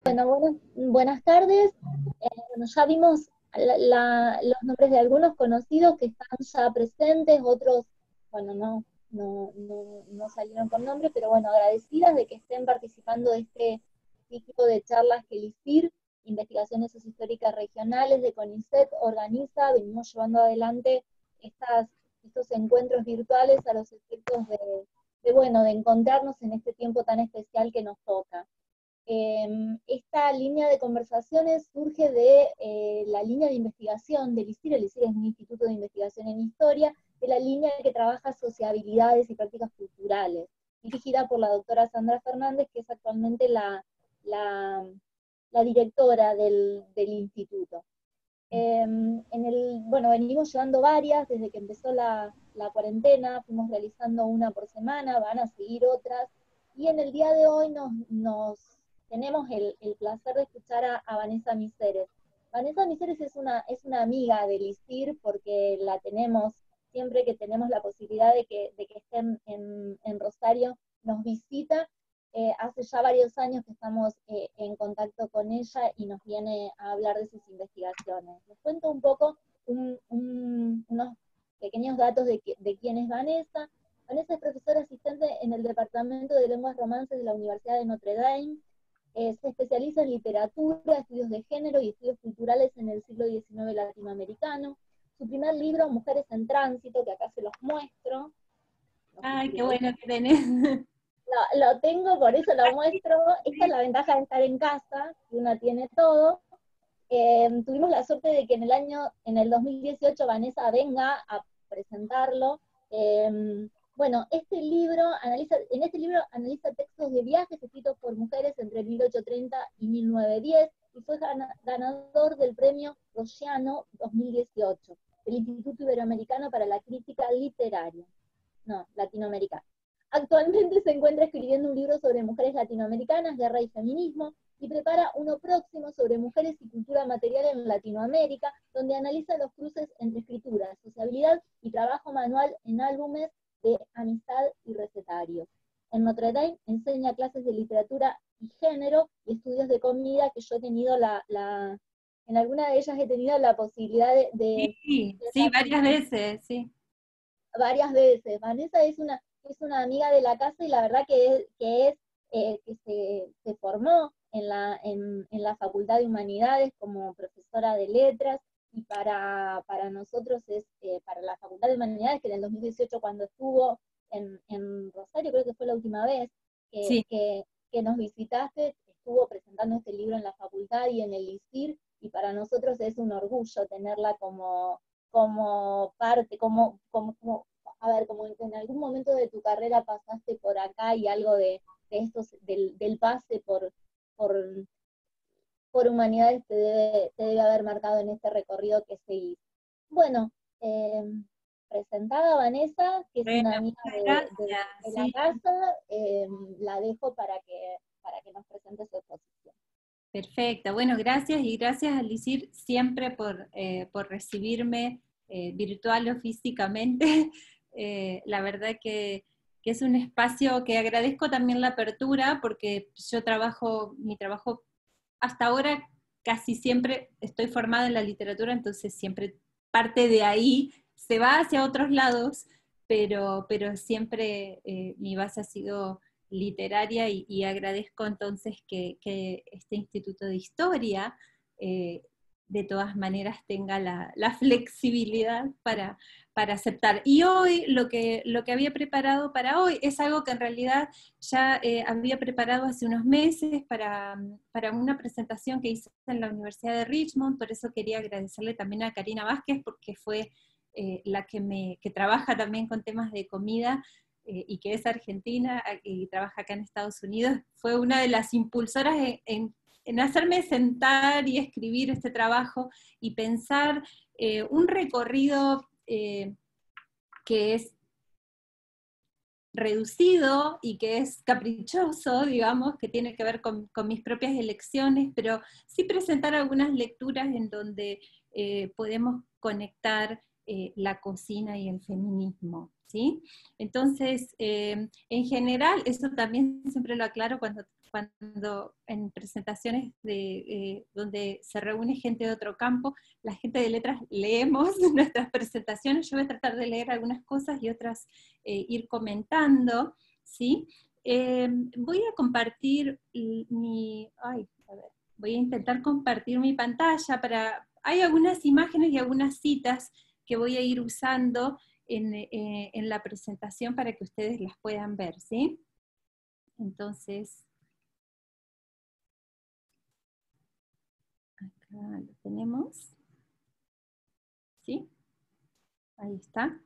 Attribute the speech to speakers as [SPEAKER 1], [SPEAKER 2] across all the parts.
[SPEAKER 1] Bueno, buenas tardes. Bueno, ya vimos los nombres de algunos conocidos que están ya presentes, otros, bueno, no salieron con nombre, pero bueno, agradecidas de que estén participando de este ciclo de charlas que el ISIR, Investigaciones Sociohistóricas Regionales de CONICET, organiza. Venimos llevando adelante estos encuentros virtuales a los efectos de encontrarnos en este tiempo tan especial que nos toca. Esta línea de conversaciones surge de la línea de investigación del ISIR. El ISIR es un instituto de investigación en historia, de la línea que trabaja sociabilidades y prácticas culturales, dirigida por la doctora Sandra Fernández, que es actualmente la directora del instituto. Bueno, venimos llevando varias, desde que empezó la cuarentena, fuimos realizando una por semana, van a seguir otras, y en el día de hoy tenemos el placer de escuchar a Vanessa Miseres. Vanessa Miseres es una amiga del ISIR, porque la tenemos, siempre que tenemos la posibilidad de que esté en Rosario, nos visita. Hace ya varios años que estamos en contacto con ella y nos viene a hablar de sus investigaciones. Les cuento un poco unos pequeños datos de quién es Vanessa. Vanessa es profesora asistente en el Departamento de Lenguas Romances de la Universidad de Notre Dame. Se especializa en literatura, estudios de género y estudios culturales en el siglo XIX latinoamericano. Su primer libro, Mujeres en Tránsito, que acá se los muestro.
[SPEAKER 2] Ay, qué bueno que tenés.
[SPEAKER 1] Lo tengo, por eso lo muestro. Esta es la ventaja de estar en casa, que uno tiene todo. Tuvimos la suerte de que en el 2018, Vanessa venga a presentarlo. Bueno, en este libro analiza textos de viajes escritos por mujeres entre 1830 y 1910, y fue ganador del premio Rosciano 2018, del Instituto Iberoamericano para la Crítica Literaria, latinoamericana. Actualmente se encuentra escribiendo un libro sobre mujeres latinoamericanas, guerra y feminismo, y prepara uno próximo sobre mujeres y cultura material en Latinoamérica, donde analiza los cruces entre escritura, sociabilidad y trabajo manual en álbumes de amistad y recetarios. En Notre Dame enseña clases de literatura y género y estudios de comida, que yo he tenido en alguna de ellas he tenido la posibilidad
[SPEAKER 2] Sí, varias veces, sí.
[SPEAKER 1] Varias veces. Vanessa es una amiga de la casa, y la verdad que se formó en la Facultad de Humanidades como profesora de letras, y para nosotros para la Facultad de Humanidades, que en el 2018, cuando estuvo en Rosario, creo que fue la última vez
[SPEAKER 2] Sí.
[SPEAKER 1] que nos visitaste, estuvo presentando este libro en la facultad y en el ISIR, y para nosotros es un orgullo tenerla como parte, a ver, como en algún momento de tu carrera pasaste por acá, y algo de estos, del pase por humanidades te debe haber marcado en este recorrido que seguís. Bueno, presentada Vanessa, que es una amiga de la
[SPEAKER 2] sí.
[SPEAKER 1] casa, la dejo para que nos presente su exposición.
[SPEAKER 2] Perfecto, bueno, gracias, y gracias a Lisir siempre por recibirme virtual o físicamente. La verdad que es un espacio que agradezco también la apertura, porque mi trabajo hasta ahora casi siempre estoy formada en la literatura, entonces siempre parte de ahí, se va hacia otros lados, pero siempre mi base ha sido literaria, y agradezco entonces que este Instituto de Historia de todas maneras tenga la flexibilidad para aceptar. Y hoy lo que había preparado para hoy es algo que en realidad ya había preparado hace unos meses para una presentación que hice en la Universidad de Richmond. Por eso quería agradecerle también a Karina Vázquez, porque fue la que trabaja también con temas de comida, y que es argentina y trabaja acá en Estados Unidos. Fue una de las impulsoras en hacerme sentar y escribir este trabajo y pensar un recorrido que es reducido y que es caprichoso, digamos, que tiene que ver con mis propias elecciones, pero sí presentar algunas lecturas en donde podemos conectar la cocina y el feminismo, ¿sí? Entonces, en general, eso también siempre lo aclaro cuando en presentaciones donde se reúne gente de otro campo, la gente de letras leemos nuestras presentaciones. Yo voy a tratar de leer algunas cosas y otras ir comentando, ¿sí? Voy a compartir voy a intentar compartir mi pantalla hay algunas imágenes y algunas citas que voy a ir usando en la presentación para que ustedes las puedan ver, ¿sí? Entonces, acá lo tenemos, ¿sí? Ahí está.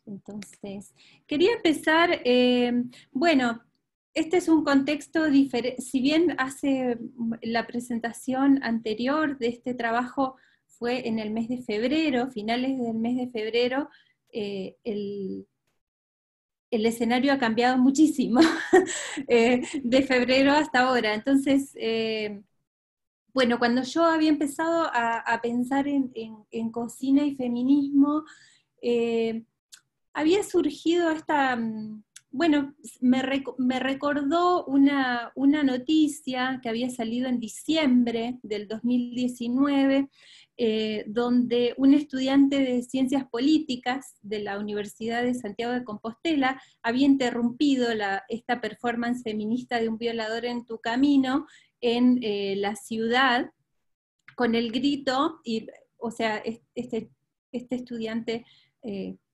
[SPEAKER 2] Entonces, quería empezar, bueno, este es un contexto diferente. Si bien la presentación anterior de este trabajo fue en el mes de febrero, finales del mes de febrero, el escenario ha cambiado muchísimo de febrero hasta ahora. Entonces, bueno, cuando yo había empezado a pensar en cocina y feminismo, había surgido bueno, me recordó una noticia que había salido en diciembre del 2019, donde un estudiante de Ciencias Políticas de la Universidad de Santiago de Compostela había interrumpido esta performance feminista de un violador en tu camino en la ciudad, con el grito, o sea, este estudiante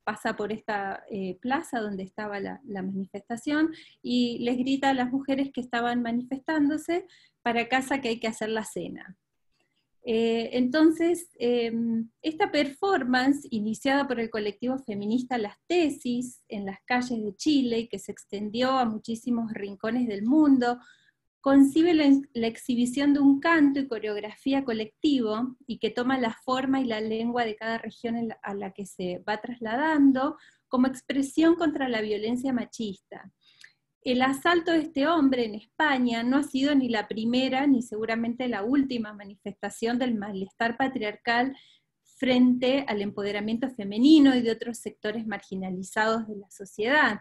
[SPEAKER 2] pasa por esta plaza donde estaba la manifestación, y les grita a las mujeres que estaban manifestándose: para casa que hay que hacer la cena. Entonces, esta performance, iniciada por el colectivo feminista Las Tesis, en las calles de Chile, y que se extendió a muchísimos rincones del mundo, concibe la exhibición de un canto y coreografía colectivo, y que toma la forma y la lengua de cada región a la que se va trasladando, como expresión contra la violencia machista. El asalto de este hombre en España no ha sido ni la primera, ni seguramente la última manifestación del malestar patriarcal frente al empoderamiento femenino y de otros sectores marginalizados de la sociedad.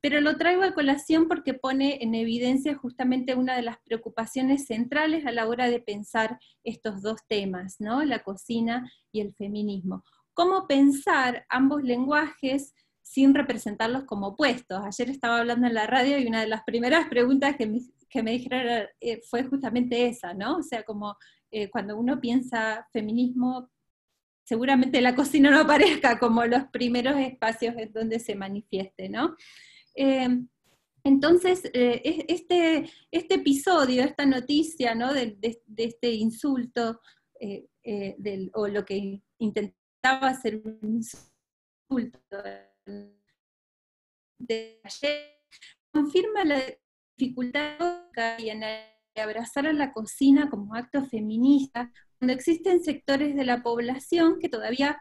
[SPEAKER 2] Pero lo traigo a colación porque pone en evidencia justamente una de las preocupaciones centrales a la hora de pensar estos dos temas, ¿no? La cocina y el feminismo. ¿Cómo pensar ambos lenguajes sin representarlos como opuestos? Ayer estaba hablando en la radio y una de las primeras preguntas que me dijeron fue justamente esa, ¿no? O sea, como cuando uno piensa feminismo, seguramente la cocina no aparezca como los primeros espacios en donde se manifieste, ¿no? Entonces, este episodio, esta noticia, ¿no? de este insulto, o lo que intentaba ser un insulto de ayer, confirma la dificultad en abrazar a la cocina como acto feminista, cuando existen sectores de la población que todavía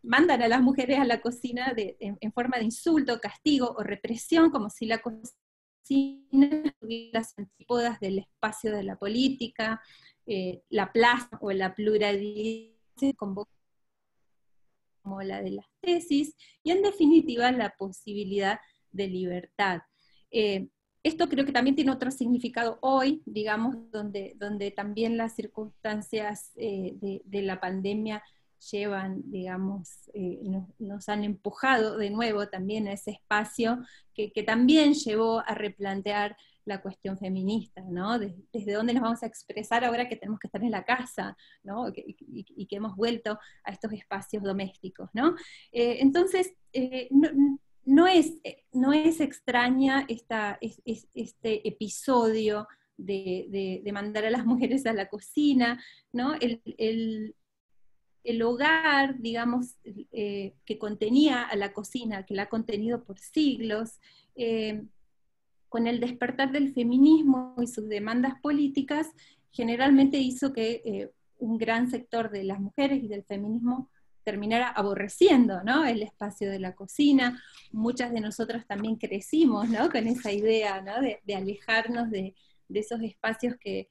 [SPEAKER 2] mandan a las mujeres a la cocina en forma de insulto, castigo o represión, como si la cocina tuviera las antípodas del espacio de la política, la plaza o la pluralidad como la de las tesis, y en definitiva la posibilidad de libertad. Esto creo que también tiene otro significado hoy, digamos, donde también las circunstancias de la pandemia llevan, digamos, nos han empujado de nuevo también a ese espacio que también llevó a replantear la cuestión feminista, ¿no? Desde dónde nos vamos a expresar ahora que tenemos que estar en la casa, ¿no? Y que hemos vuelto a estos espacios domésticos, ¿no? Entonces, no es extraña este episodio de mandar a las mujeres a la cocina, ¿no? El hogar, digamos, que contenía a la cocina, que la ha contenido por siglos, con el despertar del feminismo y sus demandas políticas, generalmente hizo que un gran sector de las mujeres y del feminismo terminara aborreciendo, ¿no? El espacio de la cocina. Muchas de nosotras también crecimos, ¿no? Con esa idea, ¿no? de alejarnos de esos espacios que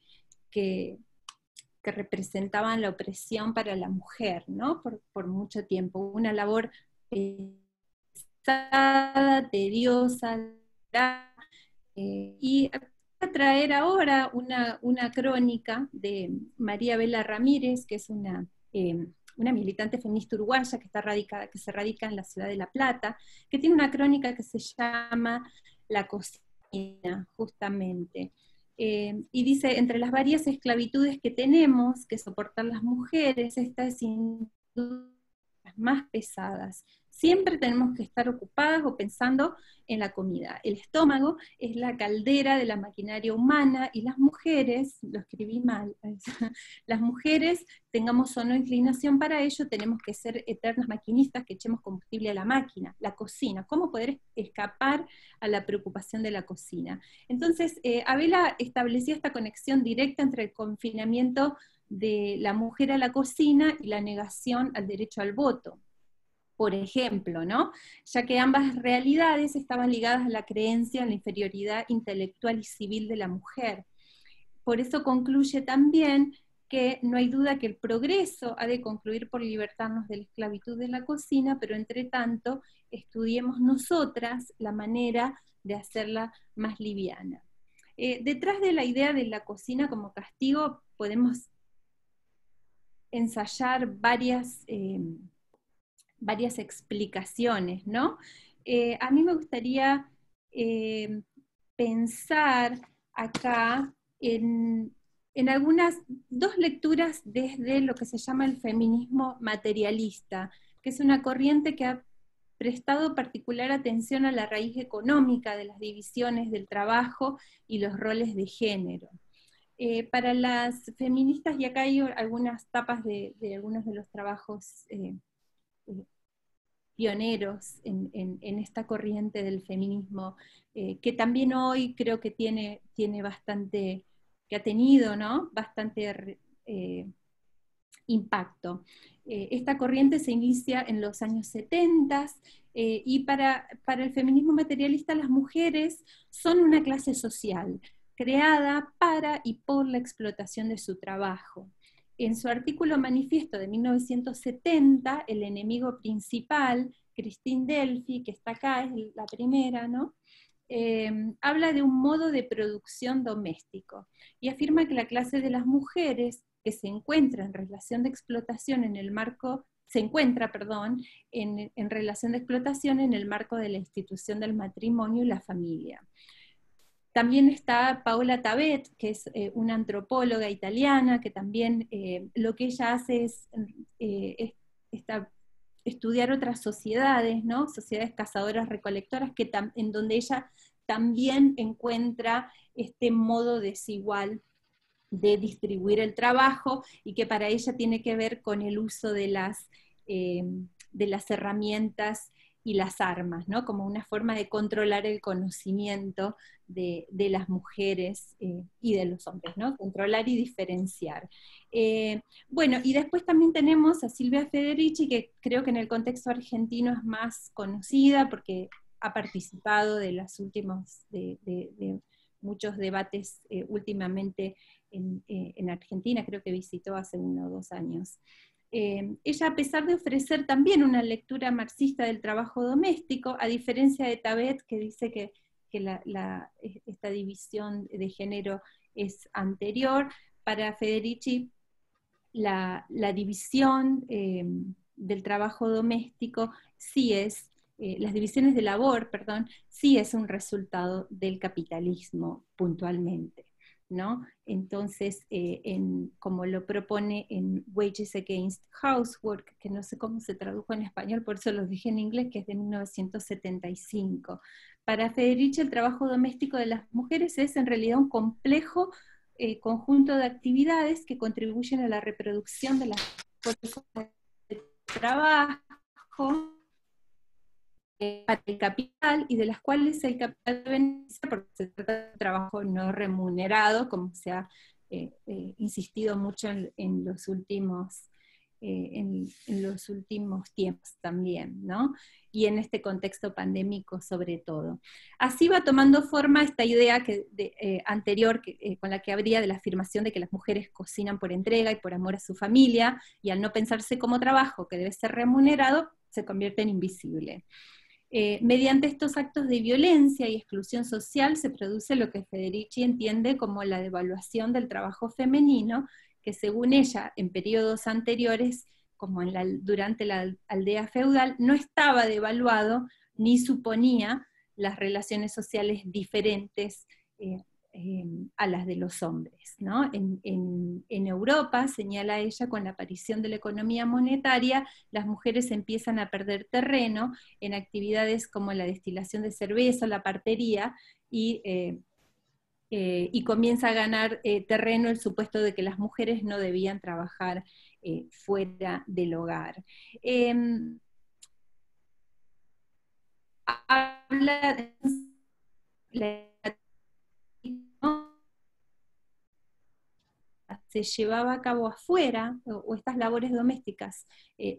[SPEAKER 2] que representaban la opresión para la mujer, ¿no? Por mucho tiempo. Una labor pesada, tediosa, y voy a traer ahora una crónica de María Bela Ramírez, que es una militante feminista uruguaya que se radica en la ciudad de La Plata, que tiene una crónica que se llama La cocina, justamente. Y dice, entre las varias esclavitudes que tenemos que soportar las mujeres, esta es sin duda las más pesadas. Siempre tenemos que estar ocupadas o pensando en la comida. El estómago es la caldera de la maquinaria humana, y las mujeres, lo escribí mal, las mujeres, tengamos o no inclinación para ello, tenemos que ser eternas maquinistas que echemos combustible a la máquina, la cocina. ¿Cómo poder escapar a la preocupación de la cocina? Entonces, Abela establecía esta conexión directa entre el confinamiento de la mujer a la cocina y la negación al derecho al voto, por ejemplo, ¿no? Ya que ambas realidades estaban ligadas a la creencia en la inferioridad intelectual y civil de la mujer. Por eso concluye también que no hay duda que el progreso ha de concluir por libertarnos de la esclavitud de la cocina, pero entre tanto estudiemos nosotras la manera de hacerla más liviana. Detrás de la idea de la cocina como castigo podemos ensayar varias explicaciones, ¿no? A mí me gustaría pensar acá en algunas dos lecturas desde lo que se llama el feminismo materialista, que es una corriente que ha prestado particular atención a la raíz económica de las divisiones del trabajo y los roles de género. Para las feministas, y acá hay algunas tapas de algunos de los trabajos pioneros en esta corriente del feminismo, que también hoy creo que tiene bastante, que ha tenido, ¿no?, bastante impacto. Esta corriente se inicia en los años 70, y para el feminismo materialista las mujeres son una clase social, creada para y por la explotación de su trabajo. En su artículo manifiesto de 1970, el enemigo principal, Christine Delphi, que está acá, es la primera, ¿no?, habla de un modo de producción doméstico, y afirma que la clase de las mujeres que se encuentra en relación de explotación en el marco, en relación de explotación en el marco de la institución del matrimonio y la familia. También está Paola Tabet, que es una antropóloga italiana, que también lo que ella hace es estudiar otras sociedades, ¿no?, sociedades cazadoras recolectoras, en donde ella también encuentra este modo desigual de distribuir el trabajo, y que para ella tiene que ver con el uso de las herramientas y las armas, ¿no?, como una forma de controlar el conocimiento de las mujeres y de los hombres, ¿no?, controlar y diferenciar. Bueno, y después también tenemos a Silvia Federici, que creo que en el contexto argentino es más conocida, porque ha participado de los últimos, de muchos debates últimamente en Argentina, creo que visitó hace 1 o 2 años. Ella, a pesar de ofrecer también una lectura marxista del trabajo doméstico, a diferencia de Tabet, que dice que esta división de género es anterior, para Federici la división del trabajo doméstico sí es, las divisiones de labor, perdón, sí es un resultado del capitalismo puntualmente, ¿no? Entonces, como lo propone en Wages Against Housework, que no sé cómo se tradujo en español, por eso lo dije en inglés, que es de 1975. Para Federici, el trabajo doméstico de las mujeres es en realidad un complejo conjunto de actividades que contribuyen a la reproducción de las fuerzas de trabajo para el capital, y de las cuales el capital beneficia porque se trata de trabajo no remunerado, como se ha insistido mucho en los últimos en los últimos tiempos también, ¿no? Y en este contexto pandémico sobre todo. Así va tomando forma esta idea anterior con la que habría de la afirmación de que las mujeres cocinan por entrega y por amor a su familia, y al no pensarse como trabajo que debe ser remunerado, se convierte en invisible. Mediante estos actos de violencia y exclusión social se produce lo que Federici entiende como la devaluación del trabajo femenino, que según ella, en periodos anteriores, como durante la aldea feudal, no estaba devaluado ni suponía las relaciones sociales diferentes a las de los hombres, ¿no? En Europa, señala ella, con la aparición de la economía monetaria, las mujeres empiezan a perder terreno en actividades como la destilación de cerveza, la partería, y comienza a ganar terreno el supuesto de que las mujeres no debían trabajar fuera del hogar. Habla de se llevaba a cabo afuera, o estas labores domésticas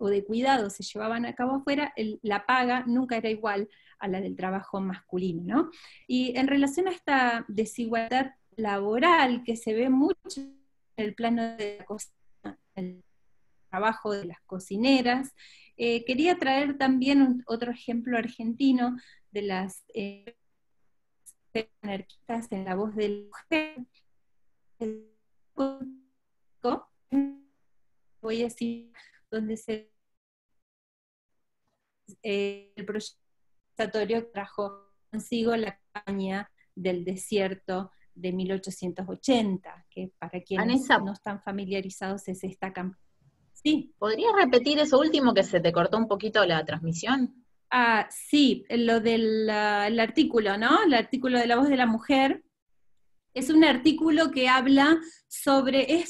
[SPEAKER 2] o de cuidado se llevaban a cabo afuera, la paga nunca era igual a la del trabajo masculino, ¿no? Y en relación a esta desigualdad laboral que se ve mucho en el plano de la cocina, el trabajo de las cocineras, quería traer también otro ejemplo argentino de las anarquistas en la voz de la mujer. Voy a decir, donde el proyecto trajo consigo la campaña del desierto de 1880, que para quienes
[SPEAKER 3] Vanessa,
[SPEAKER 2] no están familiarizados es esta campaña. Sí.
[SPEAKER 3] ¿Podrías repetir eso último que se te cortó un poquito la transmisión?
[SPEAKER 2] Sí, lo del el artículo, ¿no? El artículo de La Voz de la Mujer. Es un artículo que habla sobre,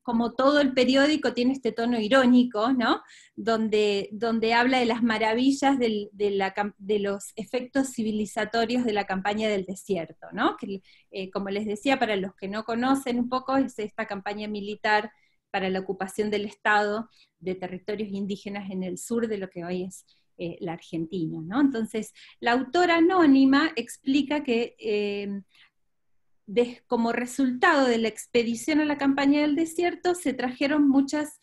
[SPEAKER 2] como todo el periódico tiene este tono irónico, ¿no? Donde habla de las maravillas de los efectos civilizatorios de la campaña del desierto, ¿no? Que, como les decía, para los que no conocen un poco, es esta campaña militar para la ocupación del Estado de territorios indígenas en el sur de lo que hoy es la Argentina, ¿no? Entonces, la autora anónima explica que como resultado de la expedición a la campaña del desierto, se trajeron muchas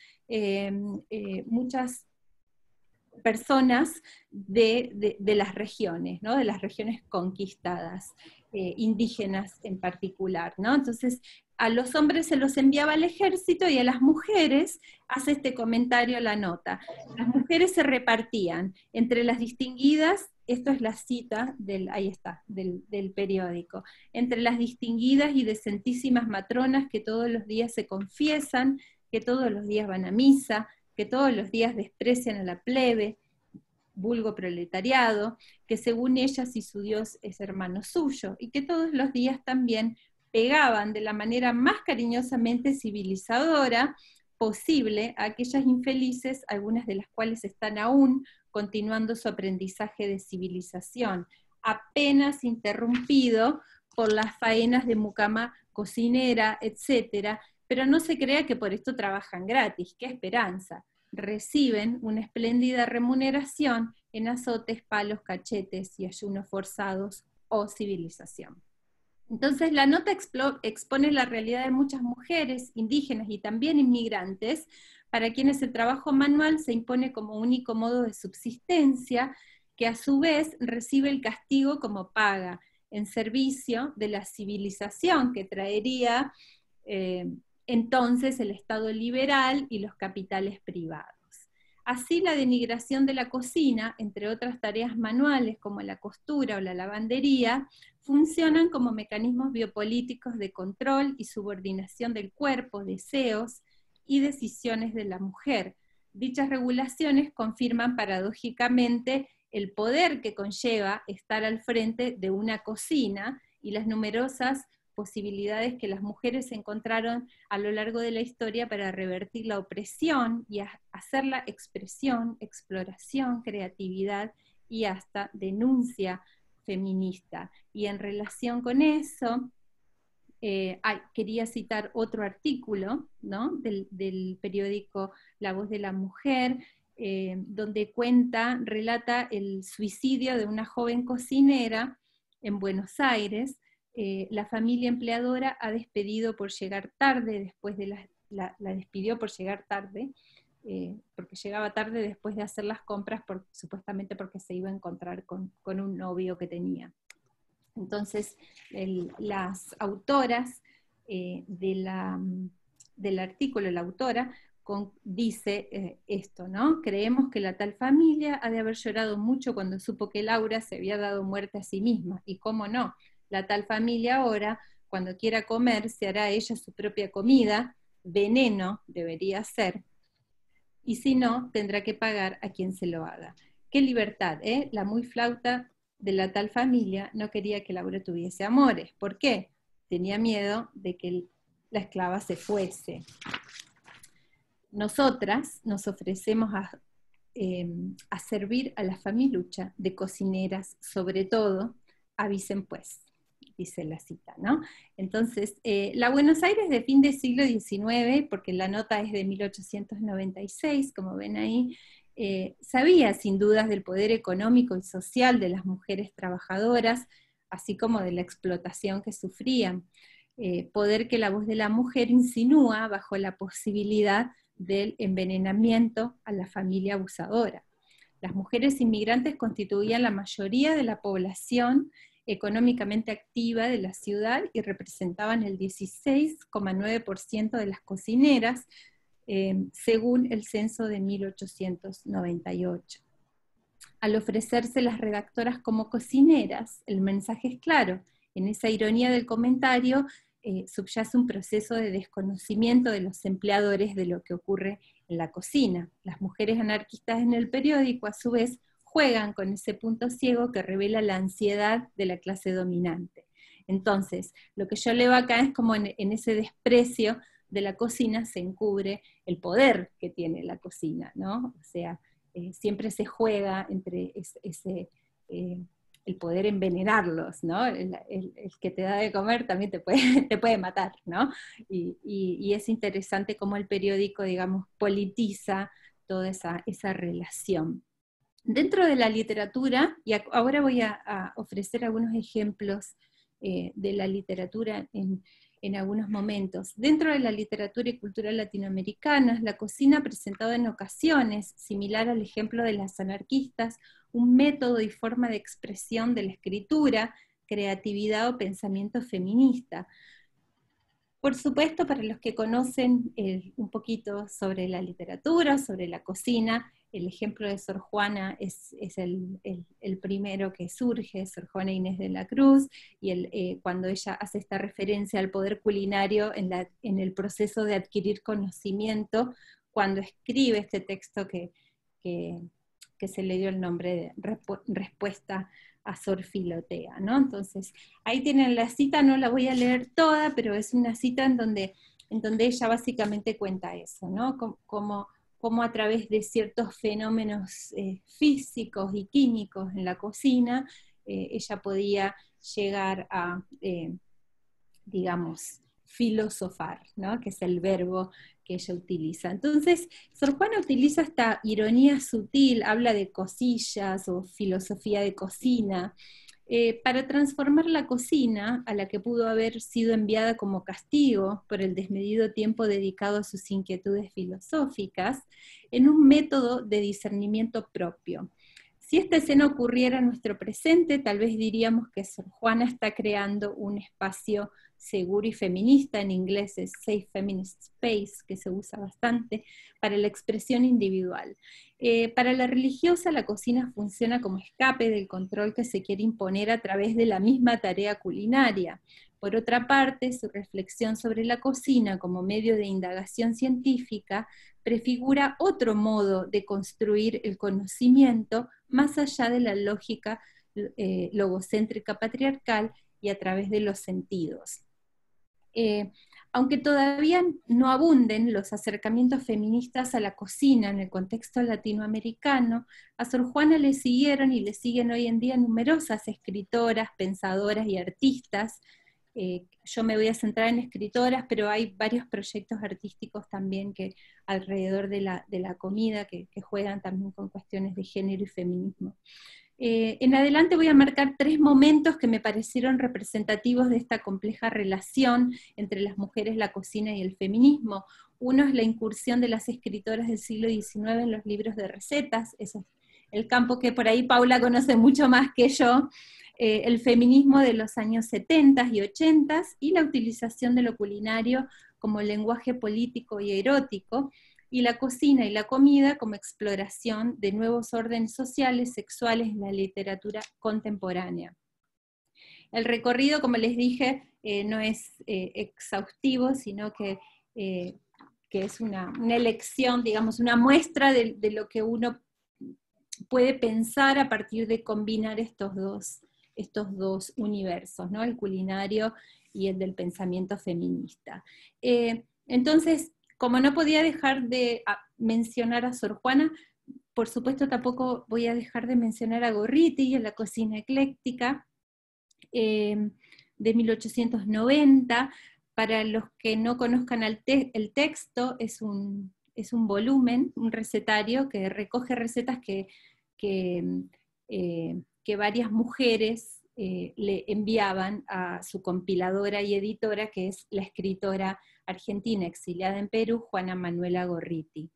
[SPEAKER 2] personas de las regiones, ¿no? De las regiones conquistadas, indígenas en particular, ¿no? Entonces, a los hombres se los enviaba al ejército y a las mujeres, hace este comentario la nota, las mujeres se repartían entre las distinguidas, esto es la cita ahí está, del periódico, entre las distinguidas y decentísimas matronas que todos los días se confiesan, que todos los días van a misa, que todos los días desprecian a la plebe, vulgo proletariado, que según ellas y su Dios es hermano suyo, y que todos los días también pegaban de la manera más cariñosamente civilizadora posible a aquellas infelices, algunas de las cuales están aún continuando su aprendizaje de civilización, apenas interrumpido por las faenas de mucama cocinera, etcétera, pero no se crea que por esto trabajan gratis, qué esperanza. Reciben una espléndida remuneración en azotes, palos, cachetes y ayunos forzados o civilización. Entonces la nota expone la realidad de muchas mujeres indígenas y también inmigrantes, para quienes el trabajo manual se impone como único modo de subsistencia, que a su vez recibe el castigo como paga, en servicio de la civilización que traería entonces el Estado liberal y los capitales privados. Así la denigración de la cocina, entre otras tareas manuales como la costura o la lavandería, funcionan como mecanismos biopolíticos de control y subordinación del cuerpo, deseos y decisiones de la mujer. Dichas regulaciones confirman paradójicamente el poder que conlleva estar al frente de una cocina y las numerosas posibilidades que las mujeres encontraron a lo largo de la historia para revertir la opresión y hacer la expresión, exploración, creatividad y hasta denuncia feminista. Y en relación con eso, quería citar otro artículo, ¿no?, del periódico La Voz de la Mujer, donde relata el suicidio de una joven cocinera en Buenos Aires. La familia empleadora ha despedido por llegar tarde, la despidió por llegar tarde, porque llegaba tarde después de hacer las compras, supuestamente porque se iba a encontrar con un novio que tenía. Entonces, las autoras del artículo, la autora, dice esto, ¿no? Creemos que la tal familia ha de haber llorado mucho cuando supo que Laura se había dado muerte a sí misma, y cómo no, la tal familia ahora, cuando quiera comer, se hará ella su propia comida, veneno debería ser, y si no, tendrá que pagar a quien se lo haga. ¡Qué libertad, eh! La muy flauta de la tal familia no quería que Laura tuviese amores. ¿Por qué? Tenía miedo de que la esclava se fuese. Nosotras nos ofrecemos a servir a la familiucha de cocineras, sobre todo, avisen pues, dice la cita, ¿no? Entonces, la Buenos Aires de fin del siglo XIX, porque la nota es de 1896, como ven ahí, sabía sin dudas del poder económico y social de las mujeres trabajadoras, así como de la explotación que sufrían, poder que La Voz de la Mujer insinúa bajo la posibilidad del envenenamiento a la familia abusadora. Las mujeres inmigrantes constituían la mayoría de la población económicamente activa de la ciudad y representaban el 16,9% de las cocineras, según el censo de 1898. Al ofrecerse las redactoras como cocineras, el mensaje es claro. En esa ironía del comentario subyace un proceso de desconocimiento de los empleadores de lo que ocurre en la cocina. Las mujeres anarquistas en el periódico, a su vez, juegan con ese punto ciego que revela la ansiedad de la clase dominante. Entonces, lo que yo leo acá es como en ese desprecio de la cocina se encubre el poder que tiene la cocina, ¿no? O sea, siempre se juega entre el poder envenenarlos, ¿no? El que te da de comer también te puede matar, ¿no? Y es interesante cómo el periódico, digamos, politiza toda esa relación. Dentro de la literatura, y ahora voy a ofrecer algunos ejemplos de la literatura en algunos momentos. Dentro de la literatura y cultura latinoamericanas, la cocina ha presentado en ocasiones, similar al ejemplo de las anarquistas, un método y forma de expresión de la escritura, creatividad o pensamiento feminista. Por supuesto, para los que conocen un poquito sobre la literatura, sobre la cocina, el ejemplo de Sor Juana es el primero que surge, Sor Juana Inés de la Cruz, y cuando ella hace esta referencia al poder culinario en el proceso de adquirir conocimiento, cuando escribe este texto que se le dio el nombre de Respuesta a Sor Filotea, ¿no? Entonces, ahí tienen la cita, no la voy a leer toda, pero es una cita en donde ella básicamente cuenta eso, ¿no? Como a través de ciertos fenómenos físicos y químicos en la cocina, ella podía llegar a, digamos, filosofar, ¿no? Que es el verbo que ella utiliza. Entonces, Sor Juana utiliza esta ironía sutil, habla de cosillas o filosofía de cocina, para transformar la cocina, a la que pudo haber sido enviada como castigo por el desmedido tiempo dedicado a sus inquietudes filosóficas, en un método de discernimiento propio. Si esta escena ocurriera en nuestro presente, tal vez diríamos que Sor Juana está creando un espacio seguro y feminista, en inglés es Safe Feminist Space, que se usa bastante, para la expresión individual. Para la religiosa, la cocina funciona como escape del control que se quiere imponer a través de la misma tarea culinaria. Por otra parte, su reflexión sobre la cocina como medio de indagación científica prefigura otro modo de construir el conocimiento más allá de la lógica logocéntrica patriarcal y a través de los sentidos. Aunque todavía no abunden los acercamientos feministas a la cocina en el contexto latinoamericano, a Sor Juana le siguieron y le siguen hoy en día numerosas escritoras, pensadoras y artistas, yo me voy a centrar en escritoras, pero hay varios proyectos artísticos también que alrededor de la comida que juegan también con cuestiones de género y feminismo. En adelante voy a marcar 3 momentos que me parecieron representativos de esta compleja relación entre las mujeres, la cocina y el feminismo. Uno es la incursión de las escritoras del siglo XIX en los libros de recetas, eso es el campo que por ahí Paula conoce mucho más que yo, el feminismo de los años 70 y 80 y la utilización de lo culinario como lenguaje político y erótico, y la cocina y la comida como exploración de nuevos órdenes sociales, sexuales en la literatura contemporánea. El recorrido, como les dije, no es exhaustivo, sino que es una elección, digamos, una muestra de lo que uno puede pensar a partir de combinar estos dos universos, ¿no? El culinario y el del pensamiento feminista. Entonces, como no podía dejar de mencionar a Sor Juana, por supuesto tampoco voy a dejar de mencionar a Gorriti y a la cocina ecléctica, de 1890. Para los que no conozcan el texto, es un volumen, un recetario que recoge recetas que varias mujeres le enviaban a su compiladora y editora, que es la escritora argentina exiliada en Perú, Juana Manuela Gorriti.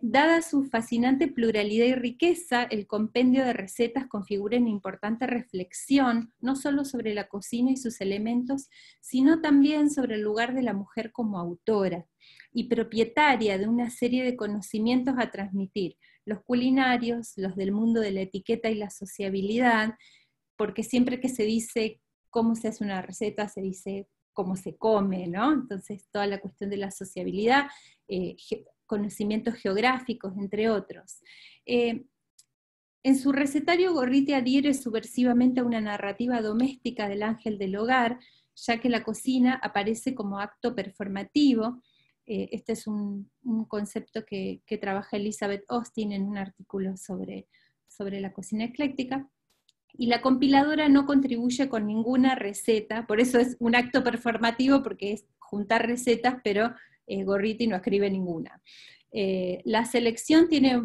[SPEAKER 2] Dada su fascinante pluralidad y riqueza, el compendio de recetas configura una importante reflexión, no solo sobre la cocina y sus elementos, sino también sobre el lugar de la mujer como autora, y propietaria de una serie de conocimientos a transmitir, los culinarios, los del mundo de la etiqueta y la sociabilidad, porque siempre que se dice cómo se hace una receta, se dice cómo se come, ¿no? Entonces toda la cuestión de la sociabilidad, conocimientos geográficos, entre otros. En su recetario, Gorriti adhiere subversivamente a una narrativa doméstica del ángel del hogar, ya que la cocina aparece como acto performativo. Este es un concepto que trabaja Elizabeth Austin en un artículo sobre la cocina ecléctica, y la compiladora no contribuye con ninguna receta, por eso es un acto performativo, porque es juntar recetas, pero Gorriti no escribe ninguna. La selección tiene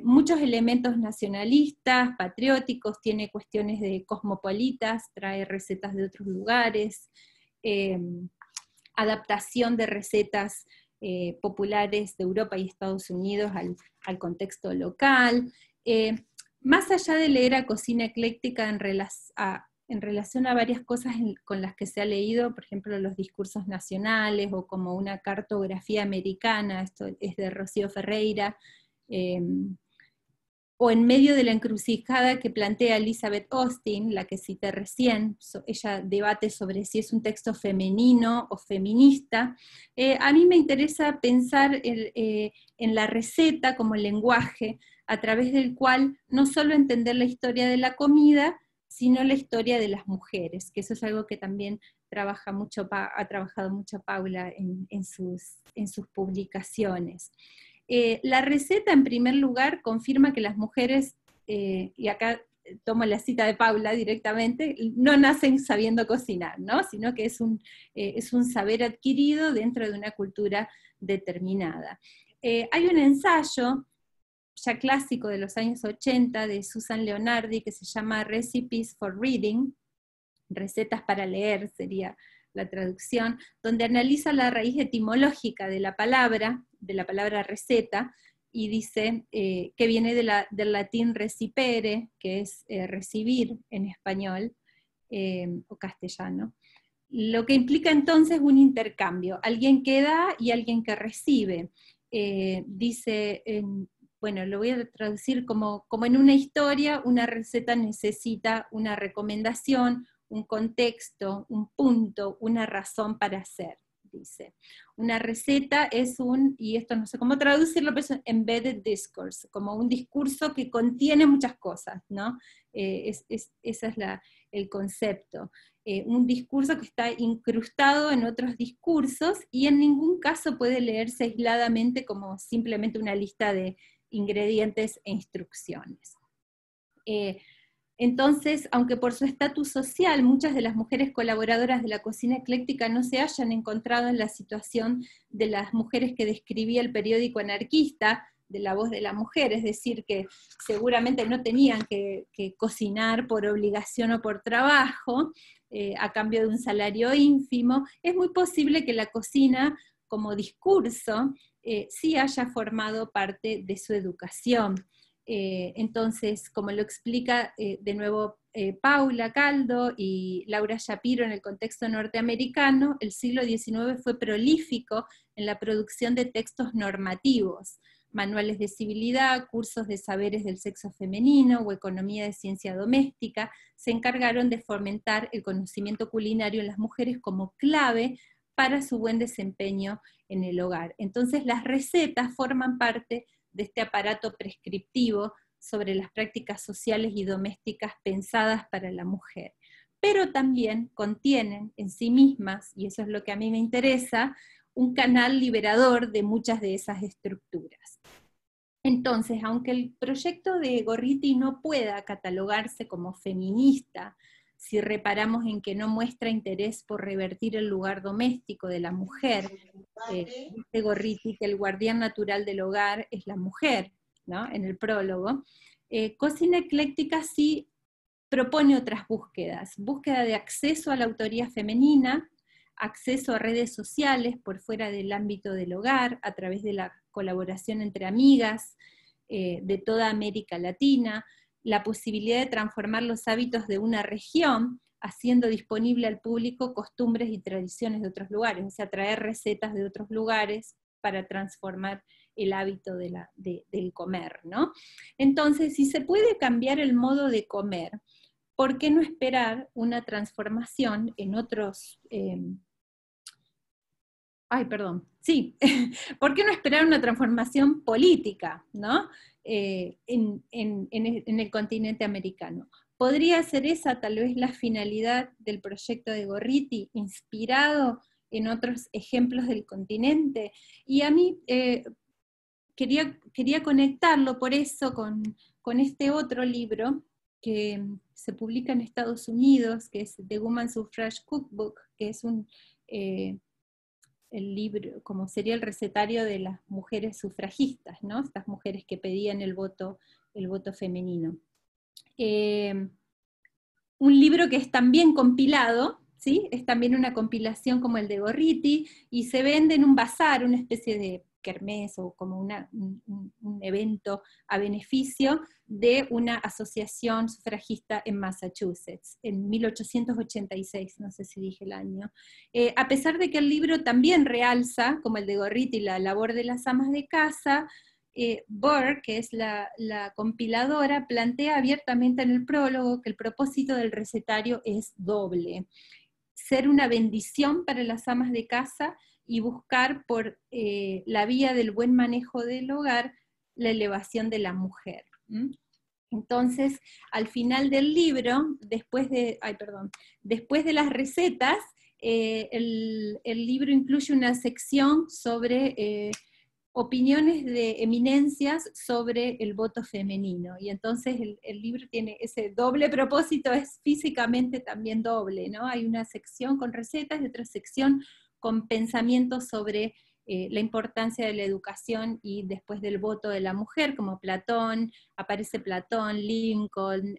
[SPEAKER 2] muchos elementos nacionalistas, patrióticos, tiene cuestiones de cosmopolitas, trae recetas de otros lugares, adaptación de recetas populares de Europa y Estados Unidos al contexto local. Más allá de leer a cocina ecléctica en relación a varias cosas con las que se ha leído, por ejemplo, los discursos nacionales, o como una cartografía americana, esto es de Rocío Ferreira, o en medio de la encrucijada que plantea Elizabeth Austin, la que cité recién, ella debate sobre si es un texto femenino o feminista. A mí me interesa pensar en la receta como lenguaje, a través del cual no solo entender la historia de la comida, sino la historia de las mujeres, que eso es algo que también ha trabajado mucho Paula en sus publicaciones. La receta, en primer lugar, confirma que las mujeres, y acá tomo la cita de Paula directamente, no nacen sabiendo cocinar, ¿no? Sino que es un saber adquirido dentro de una cultura determinada. Hay un ensayo ya clásico de los años 80 de Susan Leonardi que se llama Recipes for Reading, recetas para leer sería la traducción, donde analiza la raíz etimológica de la palabra receta, y dice que viene del latín recipere, que es recibir en español o castellano, lo que implica entonces un intercambio, alguien que da y alguien que recibe. Dice, bueno, lo voy a traducir como en una historia, una receta necesita una recomendación, un contexto, un punto, una razón para hacer, dice. Una receta es y esto no sé cómo traducirlo, pero es un embedded discourse, como un discurso que contiene muchas cosas, ¿no? Ese es el concepto. Un discurso que está incrustado en otros discursos, y en ningún caso puede leerse aisladamente como simplemente una lista de ingredientes e instrucciones. Entonces, aunque por su estatus social muchas de las mujeres colaboradoras de la cocina ecléctica no se hayan encontrado en la situación de las mujeres que describía el periódico anarquista, de La Voz de la Mujer, es decir, que seguramente no tenían que cocinar por obligación o por trabajo, a cambio de un salario ínfimo, es muy posible que la cocina como discurso sí haya formado parte de su educación. Entonces, como lo explica de nuevo Paula Caldo y Laura Shapiro en el contexto norteamericano, el siglo XIX fue prolífico en la producción de textos normativos, manuales de civilidad, cursos de saberes del sexo femenino o economía de ciencia doméstica, se encargaron de fomentar el conocimiento culinario en las mujeres como clave para su buen desempeño en el hogar. Entonces las recetas forman parte de este aparato prescriptivo sobre las prácticas sociales y domésticas pensadas para la mujer. Pero también contienen en sí mismas, y eso es lo que a mí me interesa, un canal liberador de muchas de esas estructuras. Entonces, aunque el proyecto de Gorriti no pueda catalogarse como feminista, si reparamos en que no muestra interés por revertir el lugar doméstico de la mujer, dice Gorriti que el guardián natural del hogar es la mujer, ¿no? En el prólogo, Cocina Ecléctica sí propone otras búsquedas, búsqueda de acceso a la autoría femenina, acceso a redes sociales por fuera del ámbito del hogar, a través de la colaboración entre amigas de toda América Latina, la posibilidad de transformar los hábitos de una región, haciendo disponible al público costumbres y tradiciones de otros lugares, o sea, traer recetas de otros lugares para transformar el hábito del comer, ¿no? Entonces, si se puede cambiar el modo de comer, ¿por qué no esperar una transformación en otros... ¿por qué no esperar una transformación política, ¿no? En el continente americano? ¿Podría ser esa tal vez la finalidad del proyecto de Gorriti, inspirado en otros ejemplos del continente? Y a mí quería conectarlo por eso con este otro libro que se publica en Estados Unidos, que es The Women's Suffrage Cookbook, que es el libro, como sería el recetario de las mujeres sufragistas, ¿no? Estas mujeres que pedían el voto femenino. Un libro que es también compilado, ¿sí? Es también una compilación como el de Gorriti, y se vende en un bazar, una especie de kermés o como un evento a beneficio de una asociación sufragista en Massachusetts, en 1886, no sé si dije el año. A pesar de que el libro también realza, como el de Gorriti, la labor de las amas de casa, Burr, que es la compiladora, plantea abiertamente en el prólogo que el propósito del recetario es doble: ser una bendición para las amas de casa y buscar por la vía del buen manejo del hogar la elevación de la mujer. Entonces, al final del libro, después de las recetas, el libro incluye una sección sobre opiniones de eminencias sobre el voto femenino, y entonces el libro tiene ese doble propósito, es físicamente también doble, ¿no? Hay una sección con recetas y otra sección con pensamientos sobre la importancia de la educación y después del voto de la mujer, como Platón, aparece Platón, Lincoln,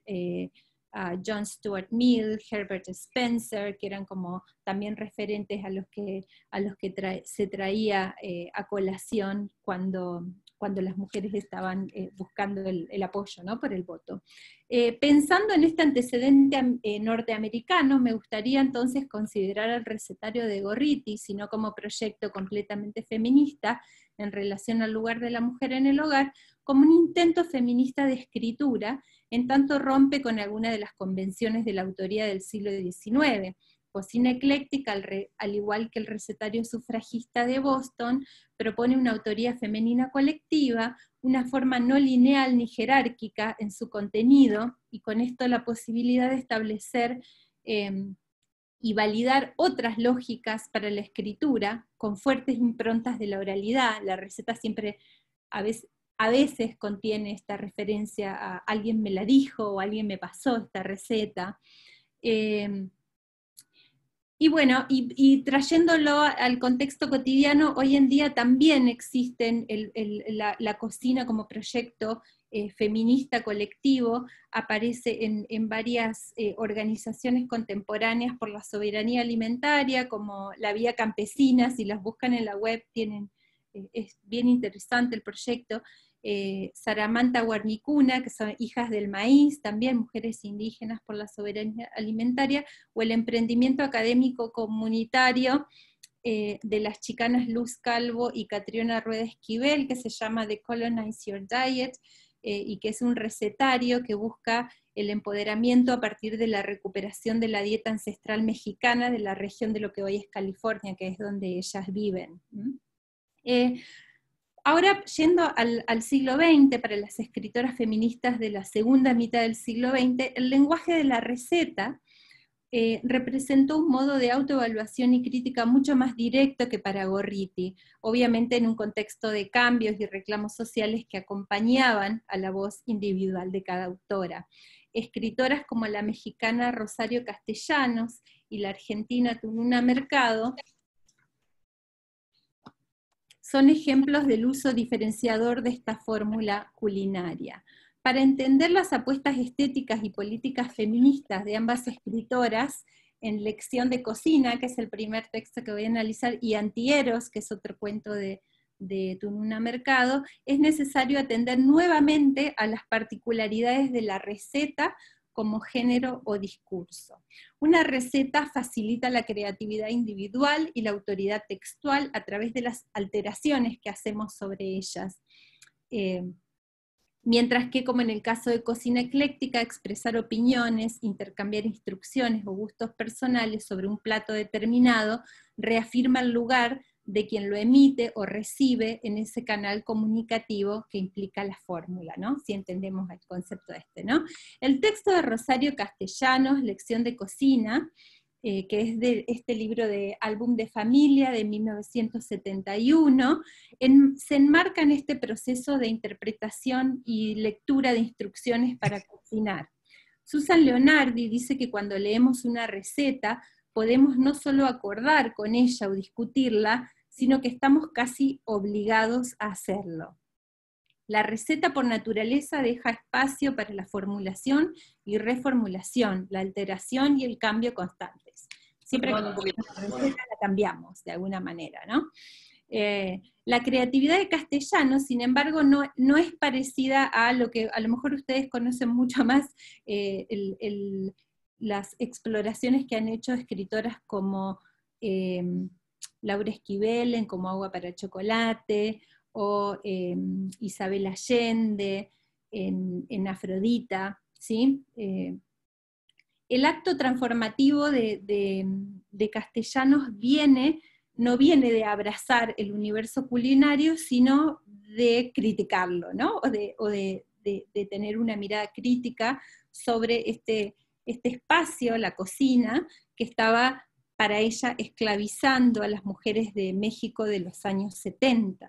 [SPEAKER 2] John Stuart Mill, Herbert Spencer, que eran como también referentes a los que se traía a colación cuando las mujeres estaban buscando el apoyo, ¿no?, por el voto. Pensando en este antecedente norteamericano, me gustaría entonces considerar el recetario de Gorriti, sino como proyecto completamente feminista en relación al lugar de la mujer en el hogar, como un intento feminista de escritura, en tanto rompe con alguna de las convenciones de la autoría del siglo XIX. Cocina Ecléctica, al igual que el recetario sufragista de Boston, propone una autoría femenina colectiva, una forma no lineal ni jerárquica en su contenido, y con esto la posibilidad de establecer y validar otras lógicas para la escritura, con fuertes improntas de la oralidad. La receta siempre, a veces, a veces contiene esta referencia a alguien me la dijo o alguien me pasó esta receta. Y bueno, y trayéndolo al contexto cotidiano, hoy en día también existen la cocina como proyecto feminista colectivo, aparece en varias organizaciones contemporáneas por la soberanía alimentaria, como la Vía Campesina, si las buscan en la web es bien interesante el proyecto. Saramanta Guarnicuna, que son hijas del maíz, también mujeres indígenas por la soberanía alimentaria, o el emprendimiento académico comunitario de las chicanas Luz Calvo y Catriona Rueda Esquivel, que se llama Decolonize Your Diet, y que es un recetario que busca el empoderamiento a partir de la recuperación de la dieta ancestral mexicana de la región de lo que hoy es California, que es donde ellas viven. Ahora, yendo al siglo XX, para las escritoras feministas de la segunda mitad del siglo XX, el lenguaje de la receta representó un modo de autoevaluación y crítica mucho más directo que para Gorriti, obviamente en un contexto de cambios y reclamos sociales que acompañaban a la voz individual de cada autora. Escritoras como la mexicana Rosario Castellanos y la argentina Tununa Mercado son ejemplos del uso diferenciador de esta fórmula culinaria. Para entender las apuestas estéticas y políticas feministas de ambas escritoras, en Lección de Cocina, que es el primer texto que voy a analizar, y Antieros, que es otro cuento de Tununa Mercado, es necesario atender nuevamente a las particularidades de la receta como género o discurso. Una receta facilita la creatividad individual y la autoridad textual a través de las alteraciones que hacemos sobre ellas. Mientras que, como en el caso de cocina ecléctica, expresar opiniones, intercambiar instrucciones o gustos personales sobre un plato determinado reafirma el lugar de quien lo emite o recibe en ese canal comunicativo que implica la fórmula, ¿no? Si entendemos el concepto ¿no? El texto de Rosario Castellanos, Lección de Cocina, que es de este libro de Álbum de Familia de 1971, se enmarca en este proceso de interpretación y lectura de instrucciones para cocinar. Susan Leonardi dice que cuando leemos una receta, podemos no solo acordar con ella o discutirla, sino que estamos casi obligados a hacerlo. La receta por naturaleza deja espacio para la formulación y reformulación, la alteración y el cambio constantes. Siempre que una receta la cambiamos de alguna manera, ¿no? La creatividad de Castellanos, sin embargo, no es parecida a lo que a lo mejor ustedes conocen mucho más, las exploraciones que han hecho escritoras como Laura Esquivel en Como agua para chocolate, o Isabel Allende en Afrodita, ¿sí? El acto transformativo de Castellanos no viene de abrazar el universo culinario, sino de criticarlo, ¿no? o de tener una mirada crítica sobre este espacio, la cocina, que estaba para ella esclavizando a las mujeres de México de los años 70.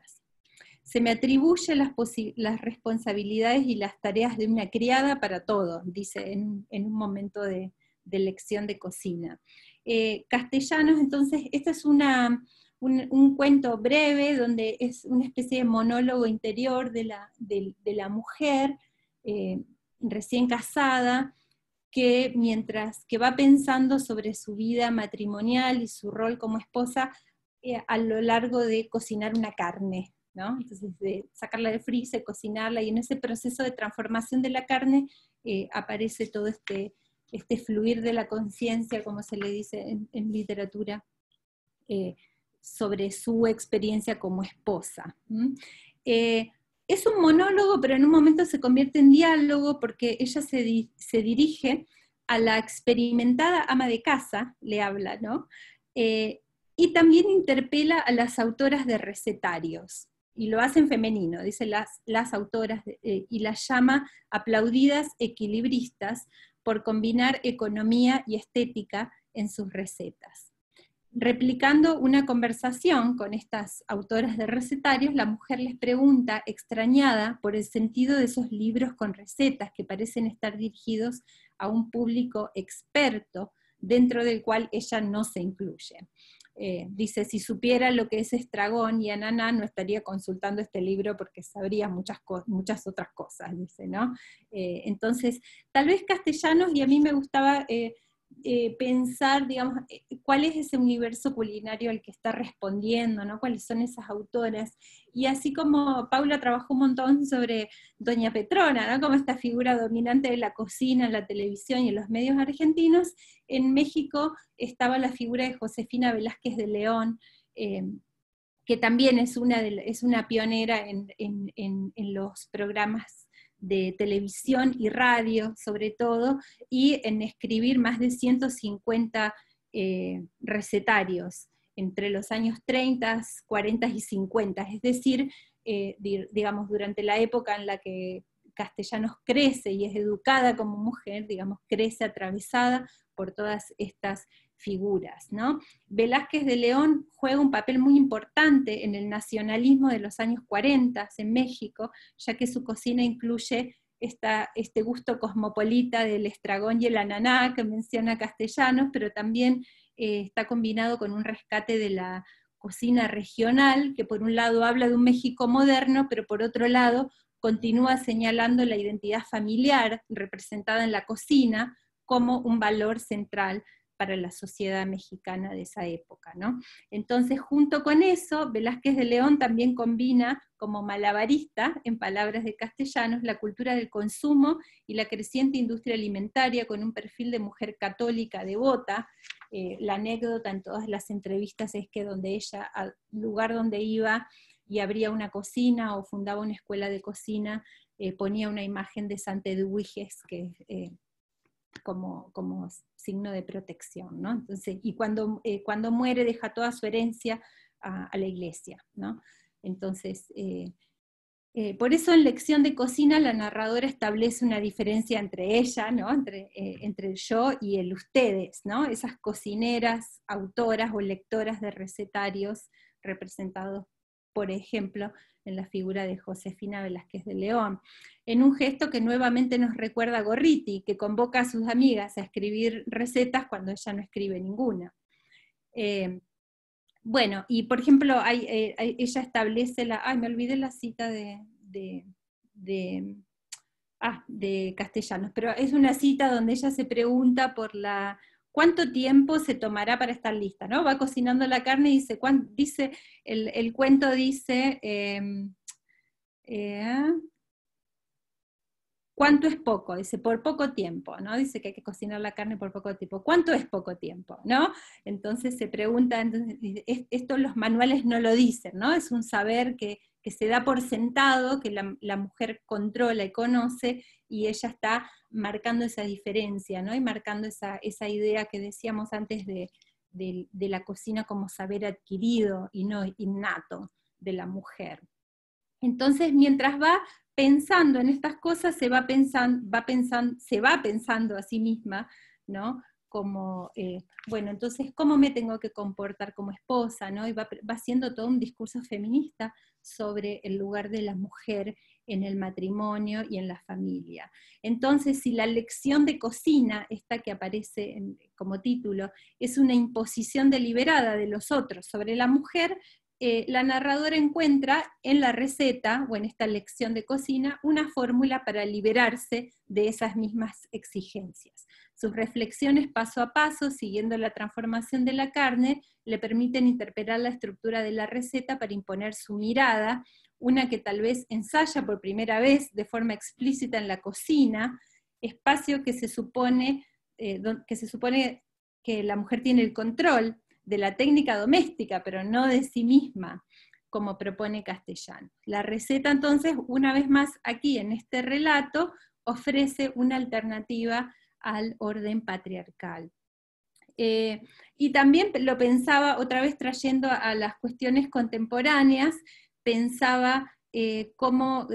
[SPEAKER 2] Se me atribuye las responsabilidades y las tareas de una criada para todo, dice en un momento de lección de cocina. Castellanos, entonces, este es un cuento breve, donde es una especie de monólogo interior de la mujer recién casada, que mientras que va pensando sobre su vida matrimonial y su rol como esposa, a lo largo de cocinar una carne, ¿no? Entonces, de sacarla del freezer, cocinarla, y en ese proceso de transformación de la carne aparece todo este fluir de la conciencia, como se le dice en literatura, sobre su experiencia como esposa. Es un monólogo, pero en un momento se convierte en diálogo, porque ella se dirige a la experimentada ama de casa, le habla, ¿no? Y también interpela a las autoras de recetarios, y lo hace en femenino, dice las autoras, y las llama aplaudidas equilibristas por combinar economía y estética en sus recetas. replicando una conversación con estas autoras de recetarios, la mujer les pregunta, extrañada por el sentido de esos libros con recetas que parecen estar dirigidos a un público experto, dentro del cual ella no se incluye. Dice, si supiera lo que es estragón y ananá, no estaría consultando este libro porque sabría muchas otras cosas, dice, ¿no? Entonces, tal vez Castellanos, y a mí me gustaba pensar, digamos, cuál es ese universo culinario al que está respondiendo, ¿no? Cuáles son esas autoras, y así como Paula trabajó un montón sobre Doña Petrona, ¿no? Como esta figura dominante de la cocina en la televisión y en los medios argentinos, en México estaba la figura de Josefina Velázquez de León, que también es una pionera en los programas de televisión y radio, sobre todo, y en escribir más de 150 recetarios entre los años 30, 40 y 50, es decir, digamos, durante la época en la que Castellanos crece y es educada como mujer, digamos, crece atravesada por todas estas figuras, ¿no? Velázquez de León juega un papel muy importante en el nacionalismo de los años 40 en México, ya que su cocina incluye este gusto cosmopolita del estragón y el ananá que menciona Castellanos, pero también está combinado con un rescate de la cocina regional, que por un lado habla de un México moderno, pero por otro lado continúa señalando la identidad familiar representada en la cocina como un valor central para la sociedad mexicana de esa época, ¿no? Entonces, junto con eso, Velázquez de León también combina como malabarista, en palabras de Castellanos, la cultura del consumo y la creciente industria alimentaria con un perfil de mujer católica devota. La anécdota en todas las entrevistas es que donde ella, al lugar donde iba y abría una cocina o fundaba una escuela de cocina, ponía una imagen de Santa Edwiges, que como signo de protección, ¿no? Entonces, y cuando muere deja toda su herencia a la iglesia, ¿no? Entonces, por eso en Lección de Cocina la narradora establece una diferencia entre ella, ¿no? Entre el yo y el ustedes, ¿no? Esas cocineras, autoras o lectoras de recetarios representados, por ejemplo, en la figura de Josefina Velázquez de León, en un gesto que nuevamente nos recuerda a Gorriti, que convoca a sus amigas a escribir recetas cuando ella no escribe ninguna. Bueno, y por ejemplo, ella establece me olvidé la cita de Castellanos, pero es una cita donde ella se pregunta por ¿cuánto tiempo se tomará para estar lista? ¿No? Va cocinando la carne y dice el cuento dice, ¿cuánto es poco? Dice, por poco tiempo, ¿no? Dice que hay que cocinar la carne por poco tiempo. ¿Cuánto es poco tiempo? ¿No? Entonces se pregunta, esto los manuales no lo dicen, ¿no? Es un saber que se da por sentado, que la mujer controla y conoce, y ella está marcando esa diferencia, ¿no? Y marcando esa idea que decíamos antes de la cocina como saber adquirido y no innato de la mujer. Entonces, mientras va pensando en estas cosas, se va pensando a sí misma, ¿no? Como, bueno, entonces, ¿cómo me tengo que comportar como esposa? ¿No? Y va haciendo todo un discurso feminista sobre el lugar de la mujer en el matrimonio y en la familia. Entonces, si la lección de cocina, esta que aparece como título, es una imposición deliberada de los otros sobre la mujer, la narradora encuentra en la receta, o en esta lección de cocina, una fórmula para liberarse de esas mismas exigencias. Sus reflexiones paso a paso, siguiendo la transformación de la carne, le permiten interpretar la estructura de la receta para imponer su mirada, una que tal vez ensaya por primera vez de forma explícita en la cocina, espacio que se supone que la mujer tiene el control de la técnica doméstica, pero no de sí misma, como propone Castellanos. La receta entonces, una vez más aquí en este relato, ofrece una alternativa al orden patriarcal. Y también lo pensaba, otra vez trayendo a las cuestiones contemporáneas, pensaba cómo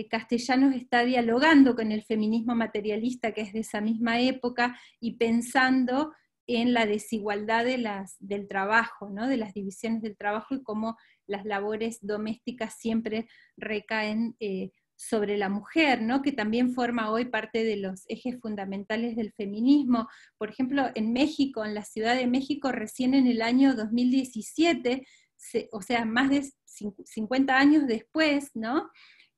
[SPEAKER 2] Castellanos está dialogando con el feminismo materialista que es de esa misma época, y pensando en la desigualdad del trabajo, ¿no? De las divisiones del trabajo, y cómo las labores domésticas siempre recaen sobre la mujer, ¿no? Que también forma hoy parte de los ejes fundamentales del feminismo. Por ejemplo, en México, en la Ciudad de México, recién en el año 2017, o sea, más de 50 años después, ¿no?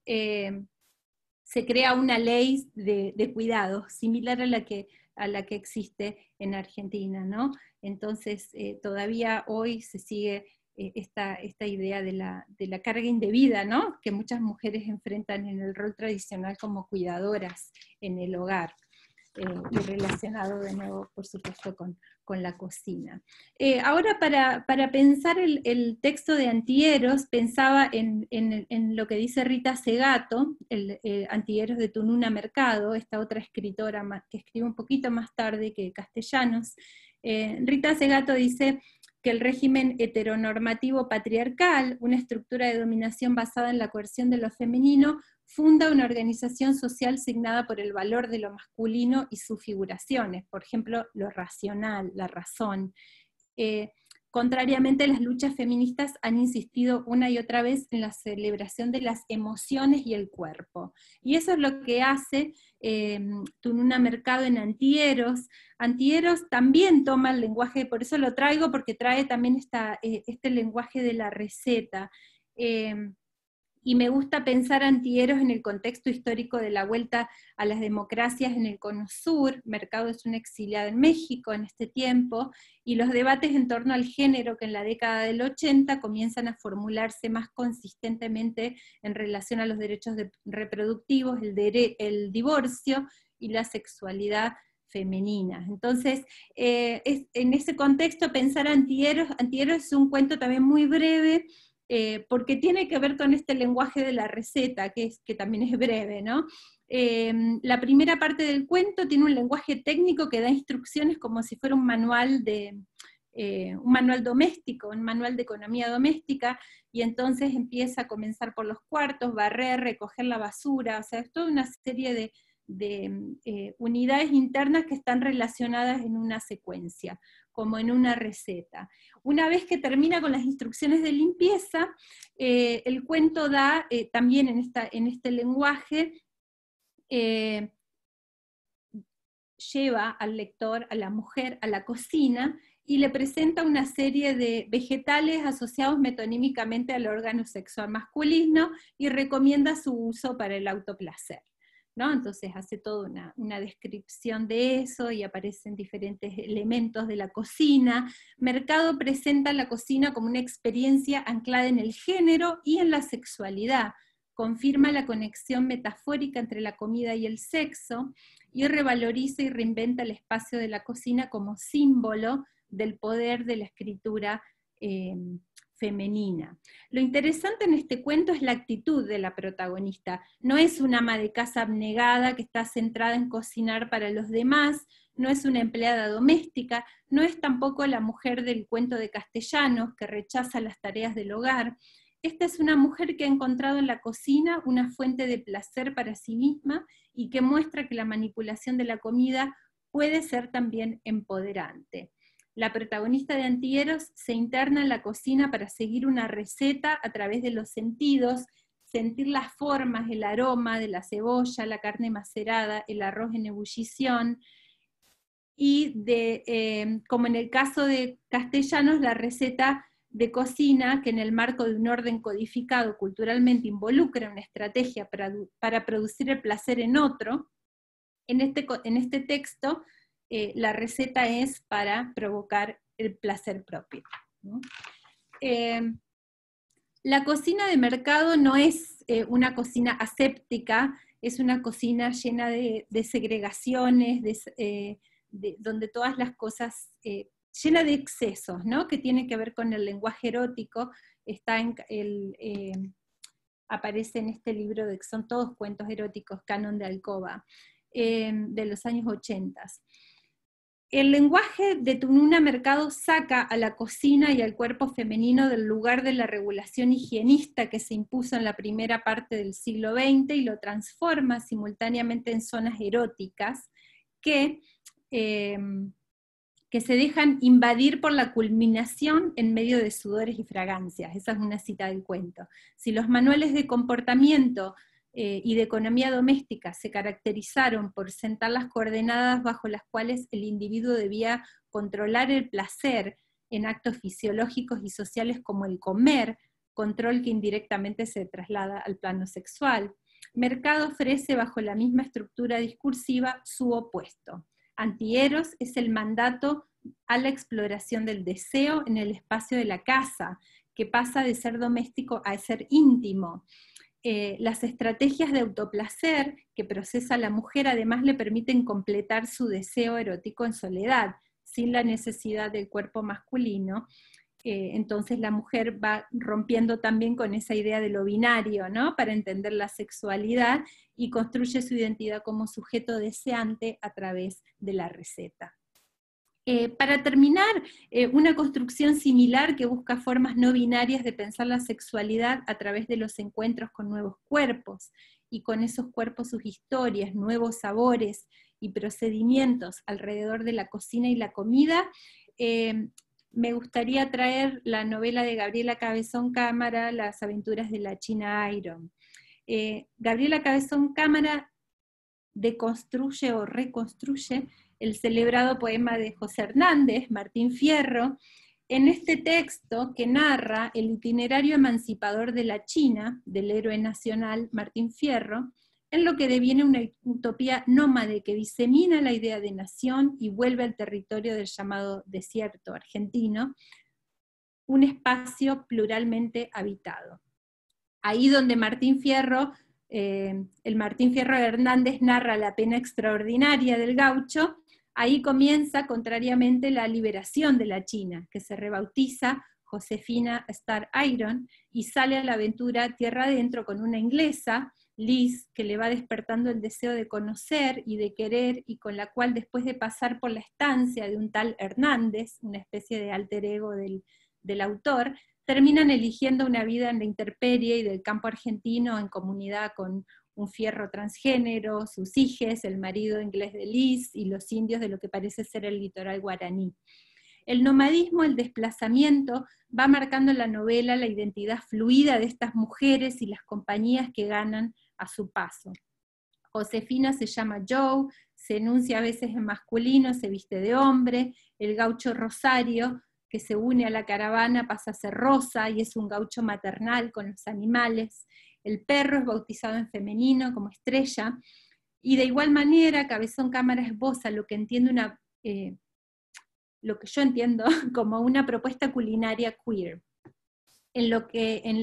[SPEAKER 2] Se crea una ley de cuidados, similar a la que existe en Argentina, ¿no? Entonces, todavía hoy se sigue esta idea de la carga indebida, ¿no? Que muchas mujeres enfrentan en el rol tradicional como cuidadoras en el hogar, y relacionado de nuevo, por supuesto, con la cocina. Ahora, para pensar el texto de Antieros, pensaba en lo que dice Rita Segato, Antieros de Tununa Mercado, esta otra escritora que escribe un poquito más tarde que Castellanos. Rita Segato dice que el régimen heteronormativo patriarcal, una estructura de dominación basada en la coerción de lo femenino, funda una organización social signada por el valor de lo masculino y sus figuraciones, por ejemplo, lo racional, la razón. Contrariamente, las luchas feministas han insistido una y otra vez en la celebración de las emociones y el cuerpo. Y eso es lo que hace Tununa Mercado en Antieros. Antieros también toma el lenguaje, por eso lo traigo, porque trae también este lenguaje de la receta. Y me gusta pensar Antieros en el contexto histórico de la vuelta a las democracias en el Cono Sur. Mercado es una exiliada en México en este tiempo, y los debates en torno al género que en la década del 80 comienzan a formularse más consistentemente en relación a los derechos reproductivos, el divorcio y la sexualidad femenina. Entonces, en ese contexto pensar Antieros es un cuento también muy breve, porque tiene que ver con este lenguaje de la receta, que también es breve, ¿no? La primera parte del cuento tiene un lenguaje técnico que da instrucciones como si fuera un manual doméstico, un manual de economía doméstica, y entonces empieza a comenzar por los cuartos, barrer, recoger la basura, o sea, es toda una serie de unidades internas que están relacionadas en una secuencia, como en una receta. Una vez que termina con las instrucciones de limpieza, el cuento da, también en este lenguaje, lleva al lector, a la mujer, a la cocina, y le presenta una serie de vegetales asociados metonímicamente al órgano sexual masculino, y recomienda su uso para el autoplacer, ¿no? Entonces hace toda una descripción de eso, y aparecen diferentes elementos de la cocina. Mercado presenta la cocina como una experiencia anclada en el género y en la sexualidad, confirma la conexión metafórica entre la comida y el sexo, y revaloriza y reinventa el espacio de la cocina como símbolo del poder de la escritura femenina. Lo interesante en este cuento es la actitud de la protagonista. No es una ama de casa abnegada que está centrada en cocinar para los demás, no es una empleada doméstica, no es tampoco la mujer del cuento de Castellanos que rechaza las tareas del hogar. Esta es una mujer que ha encontrado en la cocina una fuente de placer para sí misma, y que muestra que la manipulación de la comida puede ser también empoderante. La protagonista de Antieros se interna en la cocina para seguir una receta a través de los sentidos, sentir las formas, el aroma de la cebolla, la carne macerada, el arroz en ebullición, y como en el caso de Castellanos, la receta de cocina, que en el marco de un orden codificado culturalmente involucra una estrategia para producir el placer en otro. En este texto, la receta es para provocar el placer propio, ¿no? La cocina de Mercado no es una cocina aséptica, es una cocina llena de segregaciones, donde todas las cosas, llena de excesos, ¿no? Que tiene que ver con el lenguaje erótico. Aparece en este libro, que son todos cuentos eróticos, Canon de Alcoba, de los años 80. El lenguaje de Tununa Mercado saca a la cocina y al cuerpo femenino del lugar de la regulación higienista que se impuso en la primera parte del siglo XX, y lo transforma simultáneamente en zonas eróticas que que se dejan invadir por la culminación en medio de sudores y fragancias. Esa es una cita del cuento. Si los manuales de comportamiento y de economía doméstica se caracterizaron por sentar las coordenadas bajo las cuales el individuo debía controlar el placer en actos fisiológicos y sociales como el comer, control que indirectamente se traslada al plano sexual, Mercado ofrece bajo la misma estructura discursiva su opuesto. Antieros es el mandato a la exploración del deseo en el espacio de la casa, que pasa de ser doméstico a ser íntimo. Las estrategias de autoplacer que procesa la mujer además le permiten completar su deseo erótico en soledad, sin la necesidad del cuerpo masculino. Entonces la mujer va rompiendo también con esa idea de lo binario, ¿no? Para entender la sexualidad, y construye su identidad como sujeto deseante a través de la receta. Para terminar, una construcción similar que busca formas no binarias de pensar la sexualidad a través de los encuentros con nuevos cuerpos, y con esos cuerpos sus historias, nuevos sabores y procedimientos alrededor de la cocina y la comida. Me gustaría traer la novela de Gabriela Cabezón Cámara, Las aventuras de la China Iron. Gabriela Cabezón Cámara deconstruye o reconstruye el celebrado poema de José Hernández, Martín Fierro, en este texto que narra el itinerario emancipador de la China, del héroe nacional Martín Fierro, en lo que deviene una utopía nómade que disemina la idea de nación y vuelve al territorio del llamado desierto argentino, un espacio pluralmente habitado. Ahí donde Martín Fierro, el Martín Fierro Hernández narra la pena extraordinaria del gaucho, ahí comienza contrariamente la liberación de la China, que se rebautiza Josefina Star Iron y sale a la aventura tierra adentro con una inglesa, Liz, que le va despertando el deseo de conocer y de querer, y con la cual, después de pasar por la estancia de un tal Hernández, una especie de alter ego del autor, terminan eligiendo una vida en la intemperie y del campo argentino en comunidad con un Fierro transgénero, sus hijes, el marido inglés de Liz y los indios de lo que parece ser el litoral guaraní. El nomadismo, el desplazamiento, va marcando en la novela la identidad fluida de estas mujeres y las compañías que ganan a su paso. Josefina se llama Joe, se enuncia a veces en masculino, se viste de hombre. El gaucho Rosario, que se une a la caravana, pasa a ser Rosa y es un gaucho maternal con los animales. El perro es bautizado en femenino como Estrella, y de igual manera Cabezón Cámara esboza lo que yo entiendo como una propuesta culinaria queer, en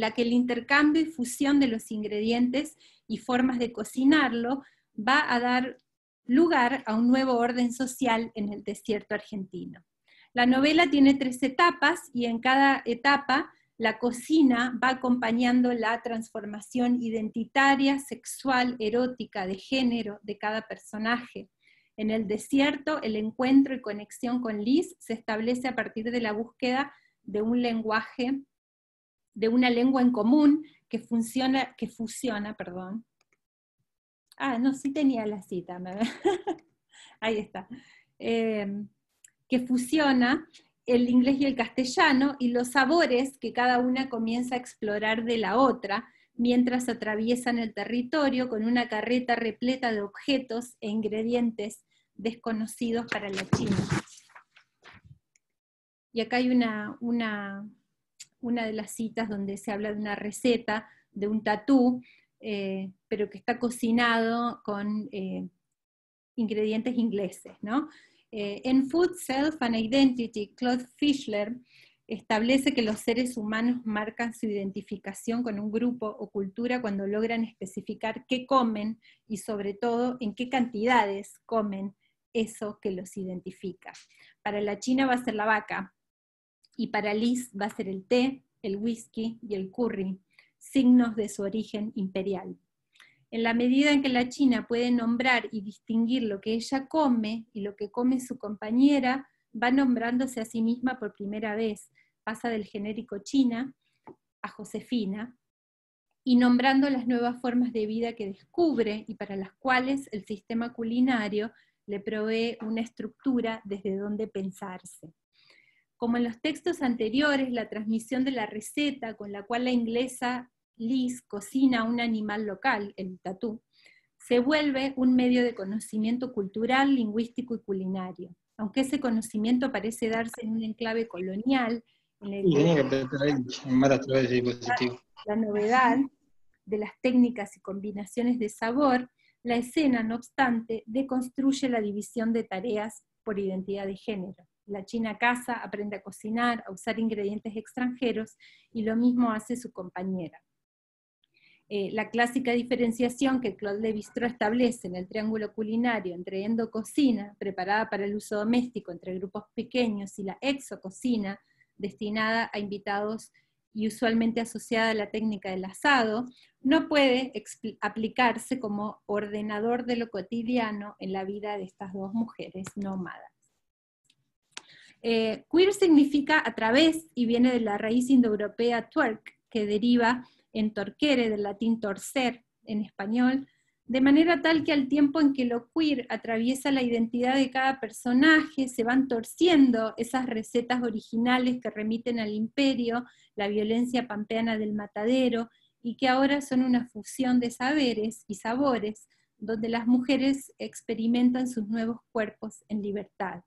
[SPEAKER 2] la que el intercambio y fusión de los ingredientes y formas de cocinarlo va a dar lugar a un nuevo orden social en el desierto argentino. La novela tiene 3 etapas, y en cada etapa la cocina va acompañando la transformación identitaria, sexual, erótica, de género de cada personaje. En el desierto, el encuentro y conexión con Liz se establece a partir de la búsqueda de un lenguaje, de una lengua en común que fusiona. No, sí tenía la cita, ahí está. Que fusiona el inglés y el castellano, y los sabores que cada una comienza a explorar de la otra, mientras atraviesan el territorio con una carreta repleta de objetos e ingredientes desconocidos para la China. Y acá hay una de las citas donde se habla de una receta, de un tatú, pero que está cocinado con ingredientes ingleses, ¿no? En Food, Self and Identity, Claude Fischler establece que los seres humanos marcan su identificación con un grupo o cultura cuando logran especificar qué comen y sobre todo en qué cantidades comen eso que los identifica. Para la China va a ser la vaca, y para Liz va a ser el té, el whisky y el curry, signos de su origen imperial. En la medida en que la China puede nombrar y distinguir lo que ella come y lo que come su compañera, va nombrándose a sí misma por primera vez, pasa del genérico China a Josefina, y nombrando las nuevas formas de vida que descubre y para las cuales el sistema culinario le provee una estructura desde donde pensarse. Como en los textos anteriores, la transmisión de la receta con la cual la inglesa Liz cocina un animal local, el tatú, se vuelve un medio de conocimiento cultural, lingüístico y culinario. Aunque ese conocimiento parece darse en un enclave colonial, en el que la novedad de las técnicas y combinaciones de sabor, la escena, no obstante, deconstruye la división de tareas por identidad de género. La china caza, aprende a cocinar, a usar ingredientes extranjeros, y lo mismo hace su compañera. La clásica diferenciación que Claude Lévi-Strauss establece en el triángulo culinario entre endococina, preparada para el uso doméstico entre grupos pequeños, y la exococina, destinada a invitados y usualmente asociada a la técnica del asado, no puede aplicarse como ordenador de lo cotidiano en la vida de estas dos mujeres nómadas. Queer significa a través, y viene de la raíz indoeuropea twerk, que deriva en torquere, del latín torcer en español, de manera tal que al tiempo en que lo queer atraviesa la identidad de cada personaje, se van torciendo esas recetas originales que remiten al imperio, la violencia pampeana del matadero, y que ahora son una fusión de saberes y sabores, donde las mujeres experimentan sus nuevos cuerpos en libertad.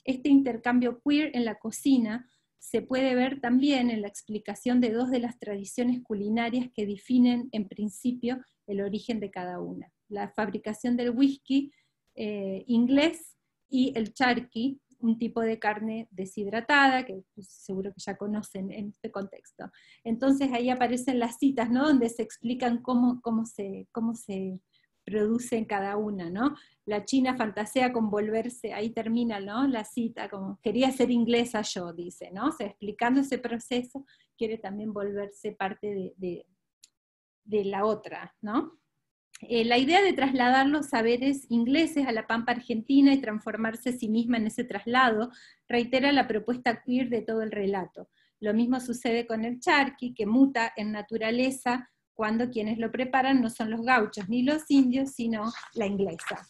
[SPEAKER 2] Este intercambio queer en la cocina se puede ver también en la explicación de dos de las tradiciones culinarias que definen en principio el origen de cada una: la fabricación del whisky inglés y el charqui, un tipo de carne deshidratada, que seguro que ya conocen en este contexto. Entonces ahí aparecen las citas, ¿no?, donde se explican cómo se produce en cada una, ¿no? La china fantasea con volverse, ahí termina, ¿no?, la cita, como quería ser inglesa yo, dice, ¿no? O sea, explicando ese proceso, quiere también volverse parte de la otra, ¿no? La idea de trasladar los saberes ingleses a la pampa argentina y transformarse a sí misma en ese traslado, reitera la propuesta queer de todo el relato. Lo mismo sucede con el charqui, que muta en naturaleza cuando quienes lo preparan no son los gauchos ni los indios, sino la inglesa,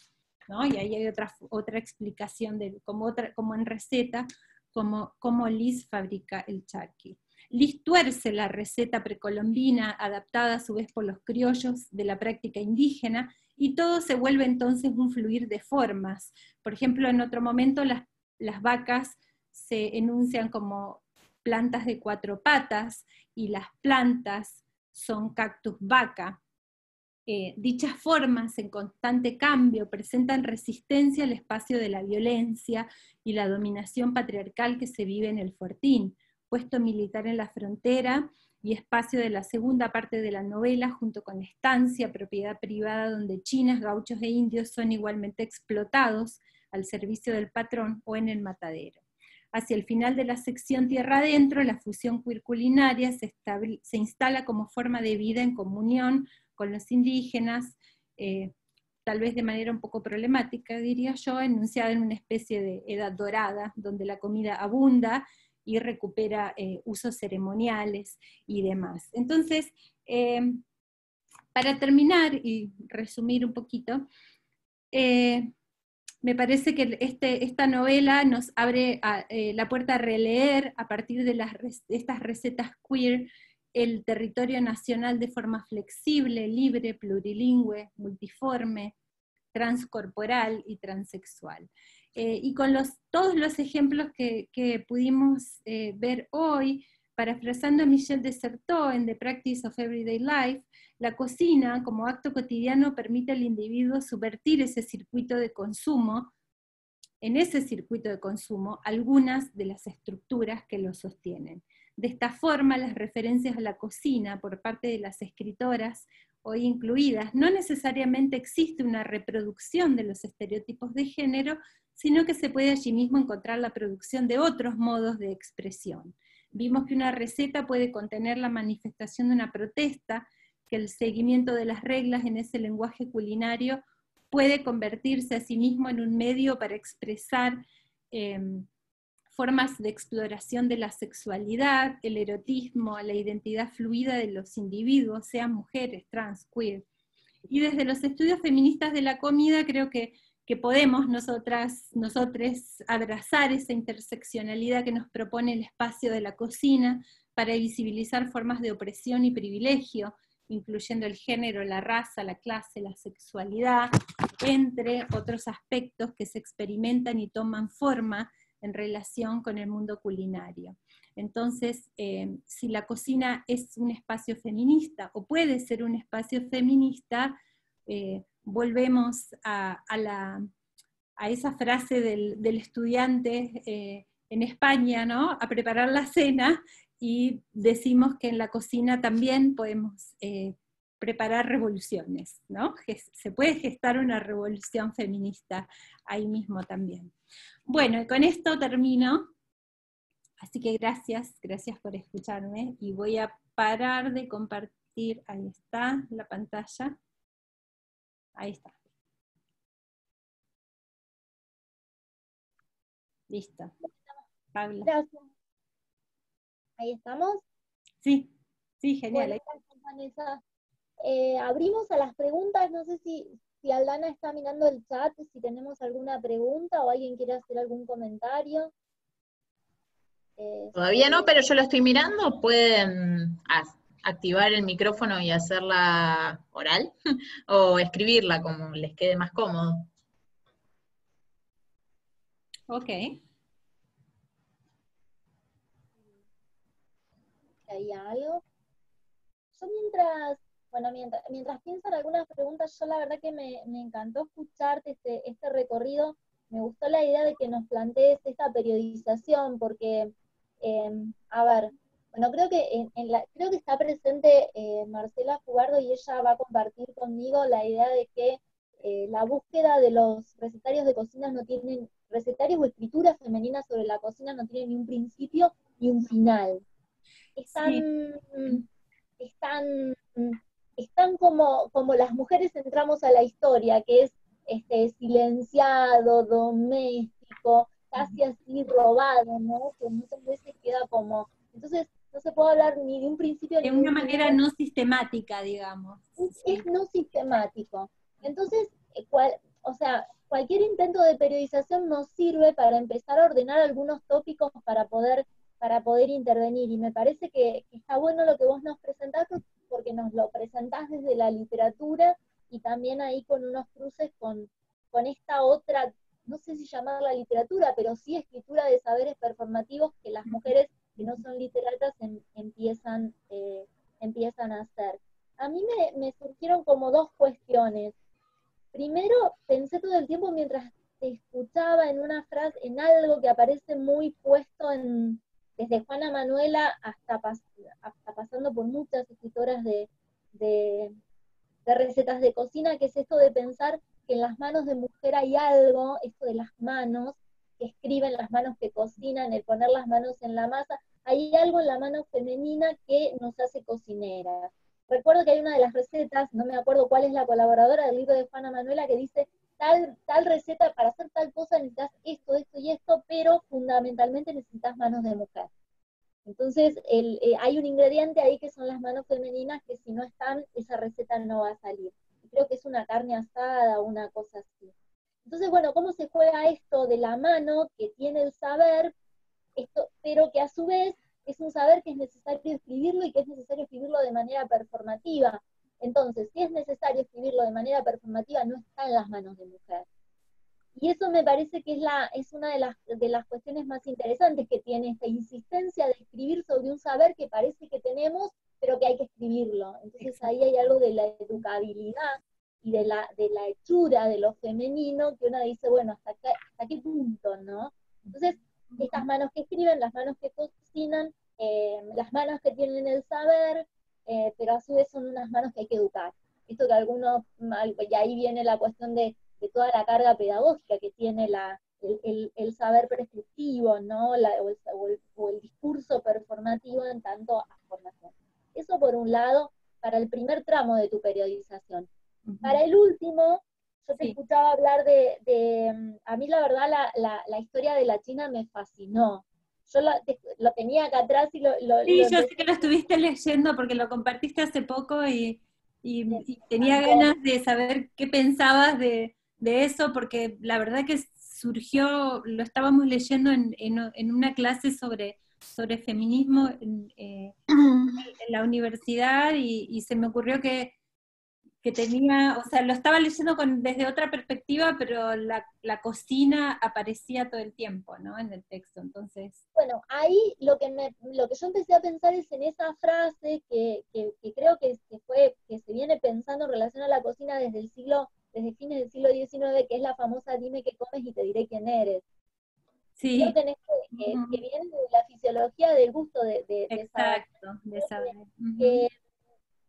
[SPEAKER 2] ¿no? Y ahí hay otra explicación, como en receta, como Liz fabrica el charqui. Liz tuerce la receta precolombina, adaptada a su vez por los criollos de la práctica indígena, y todo se vuelve entonces un fluir de formas. Por ejemplo, en otro momento las vacas se enuncian como plantas de 4 patas, y las plantas son cactus vaca. Dichas formas en constante cambio presentan resistencia al espacio de la violencia y la dominación patriarcal que se vive en el Fortín, puesto militar en la frontera y espacio de la segunda parte de la novela, junto con la estancia, propiedad privada donde chinas, gauchos e indios son igualmente explotados al servicio del patrón o en el matadero. Hacia el final de la sección Tierra Adentro, la fusión queer culinaria se instala como forma de vida en comunión con los indígenas, tal vez de manera un poco problemática, diría yo, enunciada en una especie de edad dorada, donde la comida abunda y recupera usos ceremoniales y demás. Entonces, para terminar y resumir un poquito, me parece que esta novela nos abre la puerta a releer, a partir de estas recetas queer, el territorio nacional de forma flexible, libre, plurilingüe, multiforme, transcorporal y transexual. Y con todos los ejemplos que pudimos ver hoy, parafrasando a Michel de Certeau en The Practice of Everyday Life, la cocina como acto cotidiano permite al individuo subvertir ese circuito de consumo, en ese circuito de consumo, algunas de las estructuras que lo sostienen. De esta forma, las referencias a la cocina por parte de las escritoras hoy incluidas, no necesariamente existe una reproducción de los estereotipos de género, sino que se puede allí mismo encontrar la producción de otros modos de expresión. Vimos que una receta puede contener la manifestación de una protesta, que el seguimiento de las reglas en ese lenguaje culinario puede convertirse a sí mismo en un medio para expresar formas de exploración de la sexualidad, el erotismo, la identidad fluida de los individuos, sean mujeres, trans, queer. Y desde los estudios feministas de la comida creo que que podemos nosotros abrazar esa interseccionalidad que nos propone el espacio de la cocina para visibilizar formas de opresión y privilegio, incluyendo el género, la raza, la clase, la sexualidad, entre otros aspectos que se experimentan y toman forma en relación con el mundo culinario. Entonces, si la cocina es un espacio feminista, o puede ser un espacio feminista, volvemos a esa frase del estudiante en España, ¿no? A preparar la cena, y decimos que en la cocina también podemos preparar revoluciones, ¿no? Se puede gestar una revolución feminista ahí mismo también. Bueno, y con esto termino, así que gracias por escucharme, y voy a parar de compartir, ahí está la pantalla, ahí está. Listo. Paula.
[SPEAKER 1] Gracias. Ahí estamos.
[SPEAKER 2] Sí, genial.
[SPEAKER 1] Bueno, gracias, Vanessa. Abrimos a las preguntas, no sé si Aldana está mirando el chat, si tenemos alguna pregunta o alguien quiere hacer algún comentario.
[SPEAKER 3] Todavía no, pero yo lo estoy mirando. Pueden activar el micrófono y hacerla oral, o escribirla como les quede más cómodo.
[SPEAKER 2] Ok.
[SPEAKER 1] ¿Hay algo? Yo mientras piensan algunas preguntas, yo la verdad que me encantó escucharte este recorrido. Me gustó la idea de que nos plantees esta periodización, porque, a ver, bueno, creo que creo que está presente Marcela Fugardo, y ella va a compartir conmigo la idea de que la búsqueda de los recetarios de cocina recetarios o escrituras femeninas sobre la cocina no tienen ni un principio ni un final. Están como las mujeres entramos a la historia, que es silenciado, doméstico, casi así robado, ¿no? Que muchas veces queda como... Entonces, no se puede hablar ni de un principio ni
[SPEAKER 2] de
[SPEAKER 1] de un
[SPEAKER 2] una manera
[SPEAKER 1] final.
[SPEAKER 2] No sistemática, digamos.
[SPEAKER 1] Es no sistemático. Entonces, cualquier intento de periodización nos sirve para empezar a ordenar algunos tópicos para poder intervenir, y me parece que está bueno lo que vos nos presentás, porque nos lo presentás desde la literatura, y también ahí con unos cruces con esta otra, no sé si llamarla literatura, pero sí escritura de saberes performativos que las mujeres que no son literatas empiezan a hacer. A mí me surgieron como dos cuestiones. Primero, pensé todo el tiempo mientras te escuchaba en una frase, en algo que aparece muy puesto desde Juana Manuela hasta pasando por muchas escritoras de recetas de cocina, que es esto de pensar que en las manos de mujer hay algo, esto de las manos, que escriben, las manos que cocinan, el poner las manos en la masa, hay algo en la mano femenina que nos hace cocineras. Recuerdo que hay una de las recetas, no me acuerdo cuál es la colaboradora del libro de Juana Manuela, que dice, tal receta, para hacer tal cosa necesitas esto, esto y esto, pero fundamentalmente necesitas manos de mujer. Entonces, hay un ingrediente ahí que son las manos femeninas, que si no están, esa receta no va a salir. Y creo que es una carne asada o una cosa así. Entonces, bueno, ¿cómo se juega esto de la mano que tiene el saber, pero que a su vez es un saber que es necesario escribirlo, y que es necesario escribirlo de manera performativa? Entonces, si es necesario escribirlo de manera performativa, no está en las manos de mujer. Y eso me parece que es una de las cuestiones más interesantes que tiene esta insistencia de escribir sobre un saber que parece que tenemos, pero que hay que escribirlo. Entonces ahí hay algo de la educabilidad y de la hechura de lo femenino, que uno dice, bueno, ¿hasta qué punto, no? Entonces, estas manos que escriben, las manos que cocinan, las manos que tienen el saber, pero a su vez son unas manos que hay que educar. Esto que algunos, y ahí viene la cuestión de toda la carga pedagógica que tiene el saber prescriptivo, ¿no? O el discurso performativo en tanto a formación. Eso por un lado, para el primer tramo de tu periodización. Para el último, yo te escuchaba hablar a mí la verdad la historia de la China me fascinó. Yo lo tenía acá atrás y
[SPEAKER 2] yo sé que lo estuviste leyendo porque lo compartiste hace poco, y tenía ganas de saber qué pensabas de de eso, porque la verdad que surgió, lo estábamos leyendo en una clase sobre feminismo en la universidad, y se me ocurrió que tenía, o sea, lo estaba leyendo desde otra perspectiva, pero la cocina aparecía todo el tiempo, ¿no? En el texto, entonces...
[SPEAKER 1] Bueno, ahí lo que yo empecé a pensar es en esa frase que creo que se viene pensando en relación a la cocina desde fines del siglo XIX, que es la famosa "dime qué comes y te diré quién eres".
[SPEAKER 2] Sí.
[SPEAKER 1] Creo que en esto que viene de la fisiología del gusto de saber.
[SPEAKER 2] Exacto, de saber.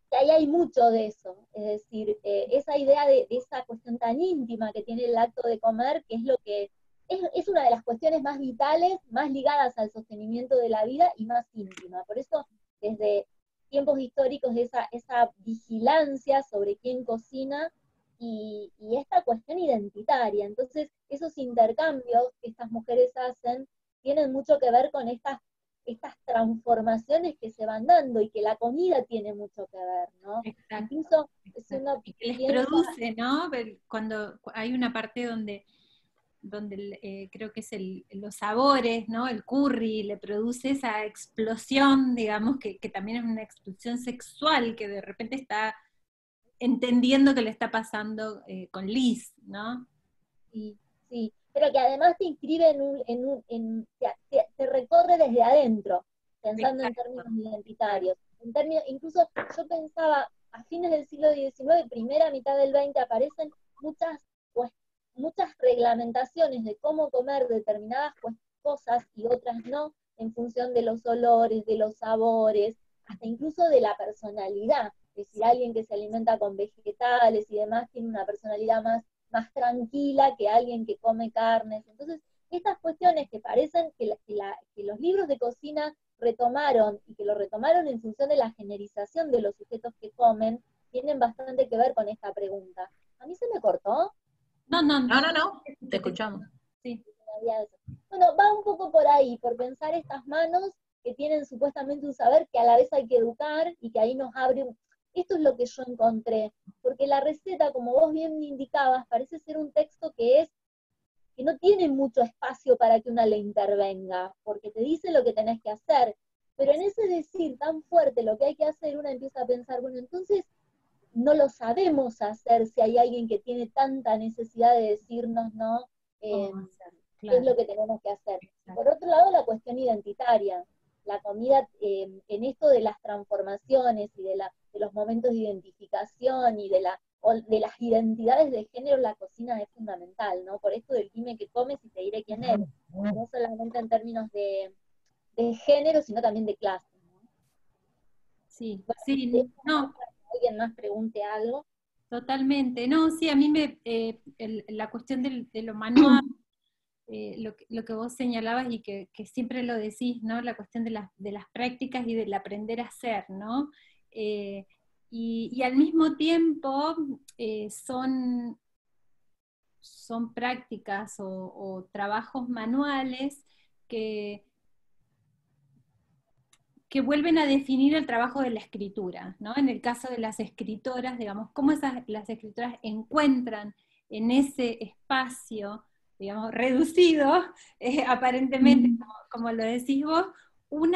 [SPEAKER 1] Que ahí hay mucho de eso, es decir, esa idea de esa cuestión tan íntima que tiene el acto de comer, que es lo que es una de las cuestiones más vitales, más ligadas al sostenimiento de la vida y más íntima. Por eso, desde tiempos históricos, esa vigilancia sobre quién cocina y esta cuestión identitaria. Entonces, esos intercambios que estas mujeres hacen tienen mucho que ver con estas transformaciones que se van dando, y que la comida tiene mucho que ver, ¿no?
[SPEAKER 2] Exacto.
[SPEAKER 1] Incluso
[SPEAKER 2] y que les produce, ¿no? Cuando hay una parte donde creo que es los sabores, ¿no? El curry le produce esa explosión, digamos, que también es una explosión sexual, que de repente está entendiendo que le está pasando con Liz, ¿no?
[SPEAKER 1] Sí, sí, pero que además te inscribe te recorre desde adentro, pensando en términos identitarios. Incluso yo pensaba, a fines del siglo XIX, primera mitad del XX, aparecen muchas reglamentaciones de cómo comer determinadas cosas y otras no, en función de los olores, de los sabores, hasta incluso de la personalidad. Es decir, alguien que se alimenta con vegetales y demás tiene una personalidad más tranquila que alguien que come carnes. Entonces, estas cuestiones que parecen que los libros de cocina retomaron, y que lo retomaron en función de la generización de los sujetos que comen, tienen bastante que ver con esta pregunta. ¿A mí se me cortó?
[SPEAKER 3] No, te escuchamos.
[SPEAKER 2] Sí.
[SPEAKER 1] Bueno, va un poco por ahí, por pensar estas manos que tienen supuestamente un saber que a la vez hay que educar, y que ahí nos abre esto es lo que yo encontré, porque la receta, como vos bien me indicabas, parece ser un texto que no tiene mucho espacio para que una le intervenga, porque te dice lo que tenés que hacer, pero en ese decir tan fuerte lo que hay que hacer, una empieza a pensar, bueno, entonces no lo sabemos hacer si hay alguien que tiene tanta necesidad de decirnos, ¿no?
[SPEAKER 2] Claro.
[SPEAKER 1] ¿Qué es lo que tenemos que hacer? Por otro lado, la cuestión identitaria. La comida, en esto de las transformaciones y de los momentos de identificación y de las identidades de género, la cocina es fundamental, ¿no? Por esto del dime qué comes y te diré quién eres. No solamente en términos de género, sino también de clase, ¿no?
[SPEAKER 2] Sí,
[SPEAKER 1] bueno,
[SPEAKER 2] sí, no.
[SPEAKER 1] ¿Alguien más pregunte algo?
[SPEAKER 2] Totalmente. No, sí, a mí la cuestión de lo manual, lo que vos señalabas y que siempre lo decís, ¿no? La cuestión de las prácticas y del aprender a hacer, ¿no? Y al mismo tiempo son prácticas o trabajos manuales que vuelven a definir el trabajo de la escritura, ¿no? En el caso de las escritoras, digamos, cómo las escritoras encuentran en ese espacio, digamos, reducido, aparentemente, como lo decís vos, un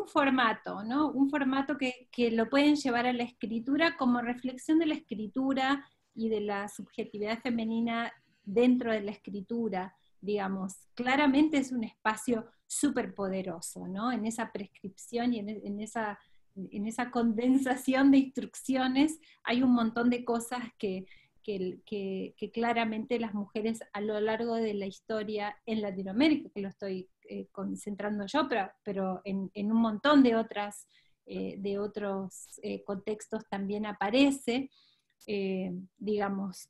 [SPEAKER 2] formato, ¿no? Un formato que lo pueden llevar a la escritura como reflexión de la escritura y de la subjetividad femenina dentro de la escritura, digamos. Claramente es un espacio súper poderoso, ¿no? En esa prescripción y en esa condensación de instrucciones hay un montón de cosas que claramente las mujeres a lo largo de la historia en Latinoamérica, que lo estoy concentrando yo, pero en un montón de otros contextos también aparece, digamos,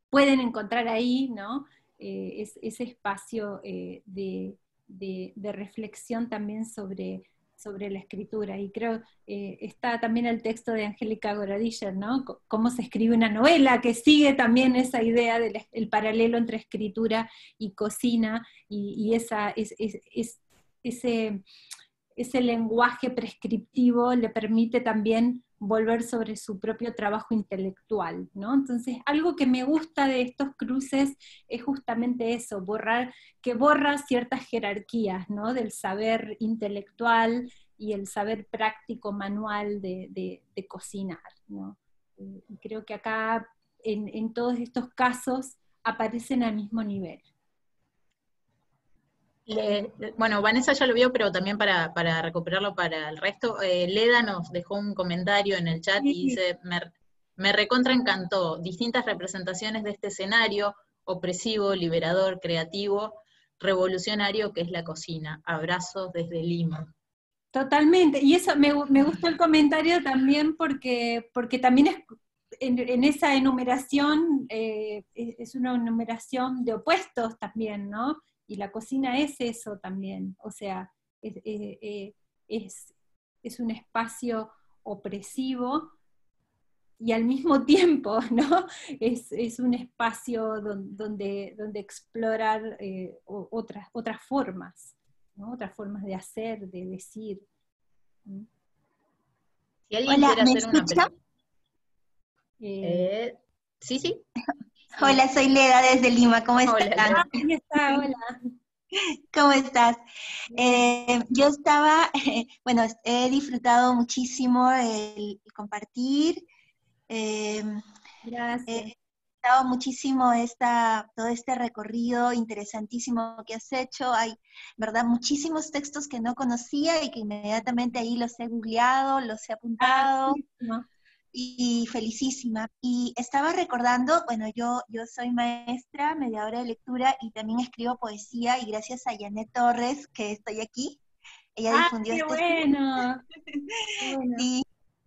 [SPEAKER 2] pueden encontrar ahí, ¿no? Ese espacio de reflexión también sobre la escritura. Y creo, está también el texto de Angélica Goradiller, ¿no? Cómo se escribe una novela, que sigue también esa idea del paralelo entre escritura y cocina, y ese lenguaje prescriptivo le permite también volver sobre su propio trabajo intelectual, ¿no? Entonces, algo que me gusta de estos cruces es justamente eso, que borra ciertas jerarquías, ¿no? Del saber intelectual y el saber práctico manual de cocinar, ¿no? Y creo que acá, en todos estos casos, aparecen al mismo nivel.
[SPEAKER 3] Bueno, Vanessa ya lo vio, pero también para recuperarlo para el resto, Leda nos dejó un comentario en el chat y dice, me recontra encantó, distintas representaciones de este escenario, opresivo, liberador, creativo, revolucionario que es la cocina. Abrazos desde Lima.
[SPEAKER 2] Totalmente, y eso me gustó el comentario también porque también es, en esa enumeración, es una enumeración de opuestos también, ¿no? Y la cocina es eso también, o sea, es un espacio opresivo y al mismo tiempo, ¿no? Es un espacio donde explorar otras formas, ¿no? Otras formas de hacer, de decir.
[SPEAKER 3] Si alguien
[SPEAKER 4] Hola,
[SPEAKER 3] quiere
[SPEAKER 4] ¿me
[SPEAKER 3] hacer una
[SPEAKER 4] escucha?
[SPEAKER 3] Sí, sí.
[SPEAKER 4] Hola, soy Leda desde Lima, ¿cómo
[SPEAKER 3] Hola,
[SPEAKER 4] están?
[SPEAKER 3] Leda.
[SPEAKER 2] Ahí está, hola.
[SPEAKER 4] ¿Cómo estás? Yo estaba, bueno, he disfrutado muchísimo el compartir, he
[SPEAKER 2] Gracias.
[SPEAKER 4] disfrutado muchísimo todo este recorrido interesantísimo que has hecho. Hay, ¿verdad? Muchísimos textos que no conocía y que inmediatamente ahí los he googleado, los he apuntado.
[SPEAKER 2] No.
[SPEAKER 4] Y felicísima. Y estaba recordando, bueno, yo soy maestra, mediadora de lectura y también escribo poesía y gracias a Janet Torres que estoy aquí, ella difundió
[SPEAKER 2] ¡Qué
[SPEAKER 4] este
[SPEAKER 2] bueno! Qué bueno.
[SPEAKER 4] sí,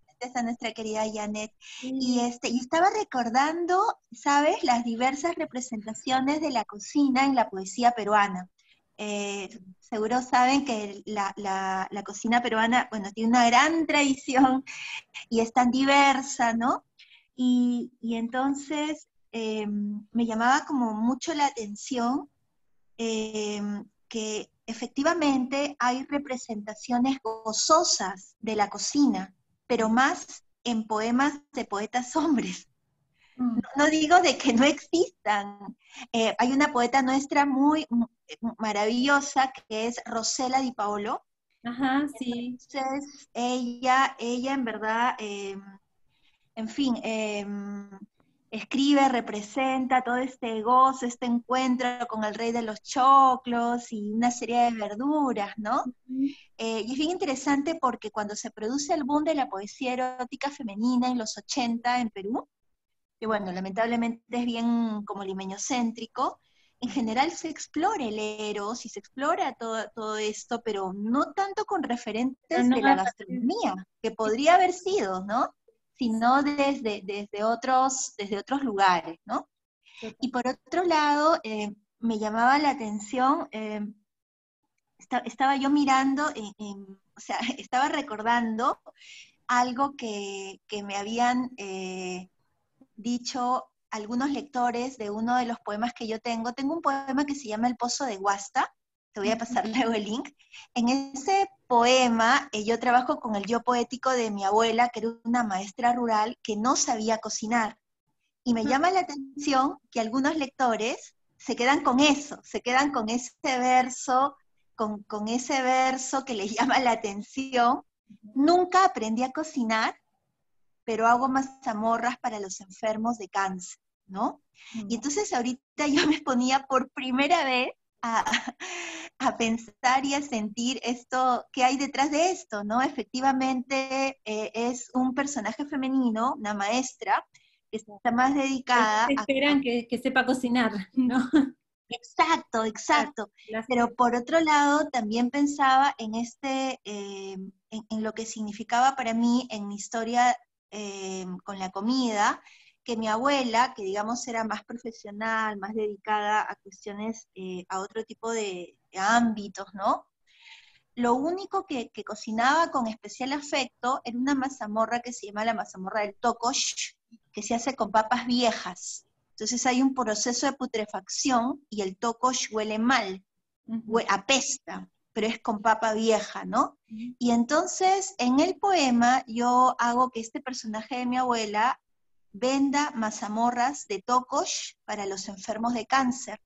[SPEAKER 4] gracias a nuestra querida Janet.
[SPEAKER 2] Sí.
[SPEAKER 4] Y estaba recordando, ¿sabes?, las diversas representaciones de la cocina en la poesía peruana. Seguro saben que la cocina peruana, bueno, tiene una gran tradición y es tan diversa, ¿no? Y entonces me llamaba como mucho la atención que efectivamente hay representaciones gozosas de la cocina, pero más en poemas de poetas hombres. No digo de que no existan. Hay una poeta nuestra muy maravillosa que es Rosela Di Paolo.
[SPEAKER 2] Ajá, sí.
[SPEAKER 4] Entonces, ella en verdad, en fin, escribe, representa todo este gozo, este encuentro con el rey de los choclos y una serie de verduras, ¿no? Y es bien interesante porque cuando se produce el boom de la poesía erótica femenina en los 80 en Perú, que bueno, lamentablemente es bien como limeñocéntrico, en general se explora el eros y se explora todo esto, pero no tanto con referentes
[SPEAKER 2] No,
[SPEAKER 4] de la gastronomía, que podría haber sido, ¿no? Sino desde otros lugares, ¿no? Y por otro lado, me llamaba la atención, estaba yo mirando, o sea, estaba recordando algo que me habían dicho algunos lectores de uno de los poemas que yo tengo. Tengo un poema que se llama El Pozo de Guasta, te voy a pasar luego el link. En ese poema yo trabajo con el yo poético de mi abuela, que era una maestra rural que no sabía cocinar. Y me llama la atención que algunos lectores se quedan con eso, se quedan con ese verso, con ese verso que les llama la atención. Nunca aprendí a cocinar, pero hago mazamorras para los enfermos de cáncer, ¿no? Y entonces ahorita yo me ponía por primera vez a pensar y a sentir esto, qué hay detrás de esto, ¿no? Efectivamente es un personaje femenino, una maestra, que está más dedicada
[SPEAKER 2] esperan que sepa cocinar, ¿no?
[SPEAKER 4] Exacto, exacto. Pero por otro lado, también pensaba en en lo que significaba para mí en mi historia con la comida, que mi abuela, que digamos era más profesional, más dedicada a cuestiones, a otro tipo de ámbitos, ¿no? Lo único que cocinaba con especial afecto era una mazamorra que se llama la mazamorra del tocosh, que se hace con papas viejas. Entonces hay un proceso de putrefacción y el tocosh huele mal, apesta, pero es con papa vieja, ¿no? Y entonces, en el poema, yo hago que este personaje de mi abuela venda mazamorras de tocosh para los enfermos de cáncer.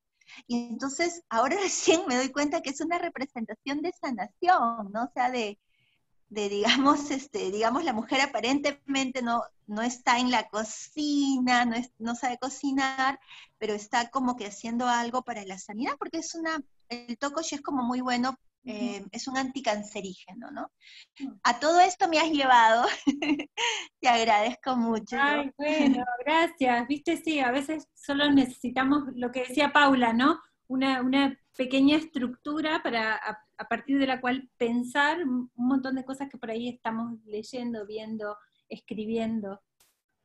[SPEAKER 4] Y entonces, ahora recién me doy cuenta que es una representación de sanación, ¿no? O sea, digamos, la mujer aparentemente no está en la cocina, no sabe cocinar, pero está como que haciendo algo para la sanidad, porque el tocoshi es como muy bueno, es un anticancerígeno, ¿no? A todo esto me has llevado, te agradezco mucho.
[SPEAKER 2] Ay, bueno, gracias. Viste, sí, a veces solo necesitamos lo que decía Paula, ¿no? Una pequeña estructura para a partir de la cual pensar un montón de cosas que por ahí estamos leyendo, viendo, escribiendo.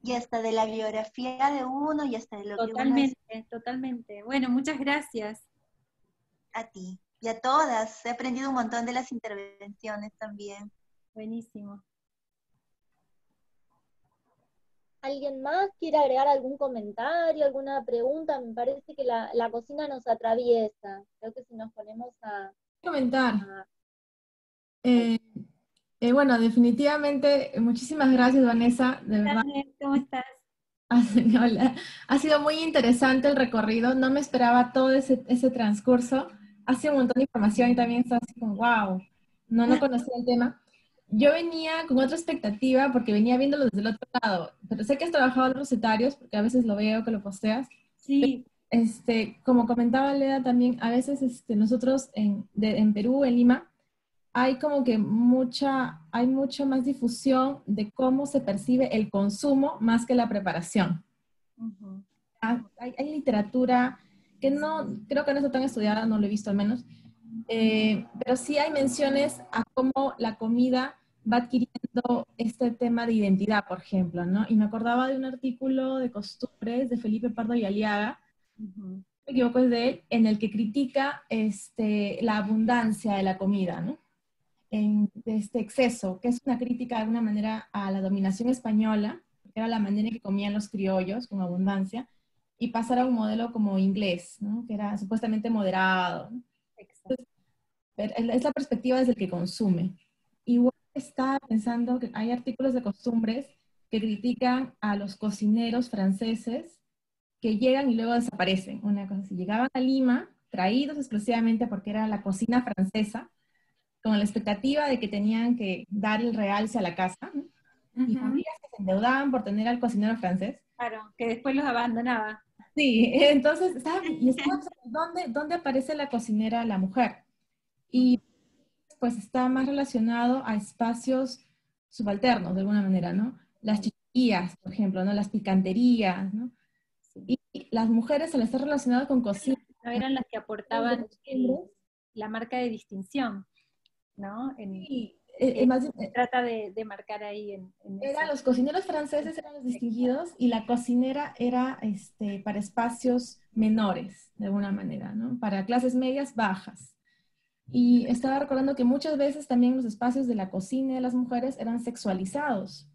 [SPEAKER 4] Y hasta de la biografía de uno, y hasta de lo
[SPEAKER 2] Totalmente,
[SPEAKER 4] que uno es.
[SPEAKER 2] totalmente. Bueno, muchas gracias.
[SPEAKER 4] A ti, y a todas. He aprendido un montón de las intervenciones también.
[SPEAKER 2] Buenísimo.
[SPEAKER 1] ¿Alguien más quiere agregar algún comentario, alguna pregunta? Me parece que la cocina nos atraviesa. Creo que si nos ponemos a...
[SPEAKER 5] Comentar. Bueno, definitivamente, muchísimas gracias, Vanessa, de verdad.
[SPEAKER 2] ¿Cómo estás?
[SPEAKER 5] Hola. Ha sido muy interesante el recorrido, no me esperaba todo ese transcurso. Ha sido un montón de información y también está así como, wow, no conocía el tema. Yo venía con otra expectativa porque venía viéndolo desde el otro lado, pero sé que has trabajado en los recetarios, porque a veces lo veo que lo posteas.
[SPEAKER 2] Sí.
[SPEAKER 5] Como comentaba Leda también, a veces nosotros en Perú, en Lima, hay como que hay mucha más difusión de cómo se percibe el consumo más que la preparación.
[SPEAKER 2] Uh-huh.
[SPEAKER 5] Hay literatura que creo que no está tan estudiada, no lo he visto al menos, pero sí hay menciones a cómo la comida va adquiriendo este tema de identidad, por ejemplo, ¿no? Y me acordaba de un artículo de costumbres de Felipe Pardo y Aliaga,
[SPEAKER 2] Uh-huh.
[SPEAKER 5] me equivoco, es de él, en el que critica la abundancia de la comida, ¿no? De este exceso, que es una crítica de alguna manera a la dominación española, que era la manera en que comían los criollos, con abundancia, y pasar a un modelo como inglés, ¿no? Que era supuestamente moderado, ¿no? Entonces, es la perspectiva desde el que consume. Igual está pensando que hay artículos de costumbres que critican a los cocineros franceses que llegan y luego desaparecen. Una cosa así, llegaban a Lima, traídos exclusivamente porque era la cocina francesa, con la expectativa de que tenían que dar el realce a la casa, ¿no? Y familias que se endeudaban por tener al cocinero francés.
[SPEAKER 2] Claro, que después los abandonaba.
[SPEAKER 5] Sí, entonces estaba ¿dónde aparece la cocinera, la mujer? Y pues está más relacionado a espacios subalternos, de alguna manera, ¿no? Las chicherías, por ejemplo, ¿no? Las picanterías, ¿no? Sí. Y las mujeres al estar relacionadas con cocina.
[SPEAKER 2] No eran las que aportaban la marca de distinción, ¿no?
[SPEAKER 5] Sí,
[SPEAKER 2] trata de marcar ahí
[SPEAKER 5] los cocineros franceses eran los distinguidos y la cocinera era para espacios menores, de alguna manera, ¿no? Para clases medias bajas. Y estaba recordando que muchas veces también los espacios de la cocina de las mujeres eran sexualizados.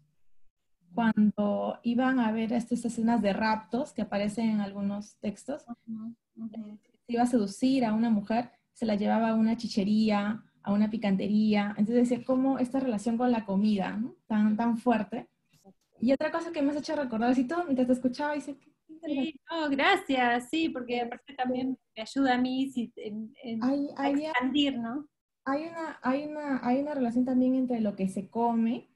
[SPEAKER 5] Cuando iban a ver estas escenas de raptos que aparecen en algunos textos, se iba a seducir a una mujer, se la llevaba a una chichería, a una picantería. Entonces decía, ¿cómo esta relación con la comida, ¿no? tan fuerte? Y otra cosa que me has hecho recordar, así todo, mientras te escuchaba, dice,
[SPEAKER 2] sí, gracias, sí, porque aparte también me ayuda a mí a expandir, ¿no?
[SPEAKER 5] Hay una relación también entre lo que se come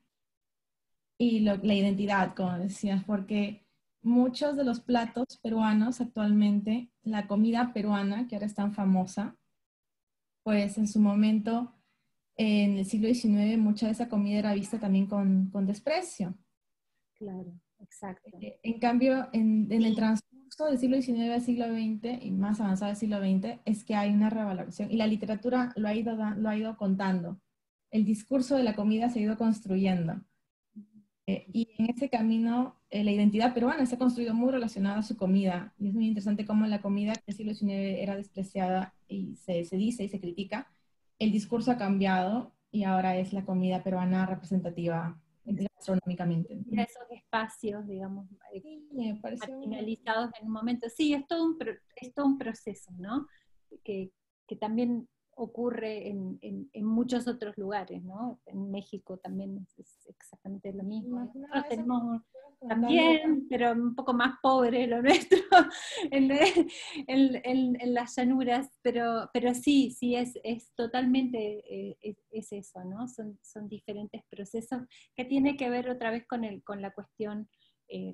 [SPEAKER 5] y la identidad, como decías, porque muchos de los platos peruanos actualmente, la comida peruana, que ahora es tan famosa, pues en su momento, en el siglo XIX, mucha de esa comida era vista también con desprecio.
[SPEAKER 2] Claro, exacto.
[SPEAKER 5] En cambio, en el transcurso del siglo XIX al siglo XX, y más avanzado del siglo XX, es que hay una revaloración, y la literatura lo ha ido contando. El discurso de la comida se ha ido construyendo. Y en ese camino, la identidad peruana se ha construido muy relacionada a su comida. Y es muy interesante cómo la comida que en el siglo XIX era despreciada y se dice y se critica, el discurso ha cambiado y ahora es la comida peruana representativa gastronómicamente.
[SPEAKER 2] Y esos espacios, digamos, marginalizados en un momento. Sí, es todo un proceso, ¿no? Que también ocurre en muchos otros lugares, ¿no? En México también es exactamente lo mismo. Nosotros tenemos también, pero un poco más pobre lo nuestro, en las llanuras, pero sí, es totalmente, es eso, ¿no? Son diferentes procesos que tiene que ver otra vez con la cuestión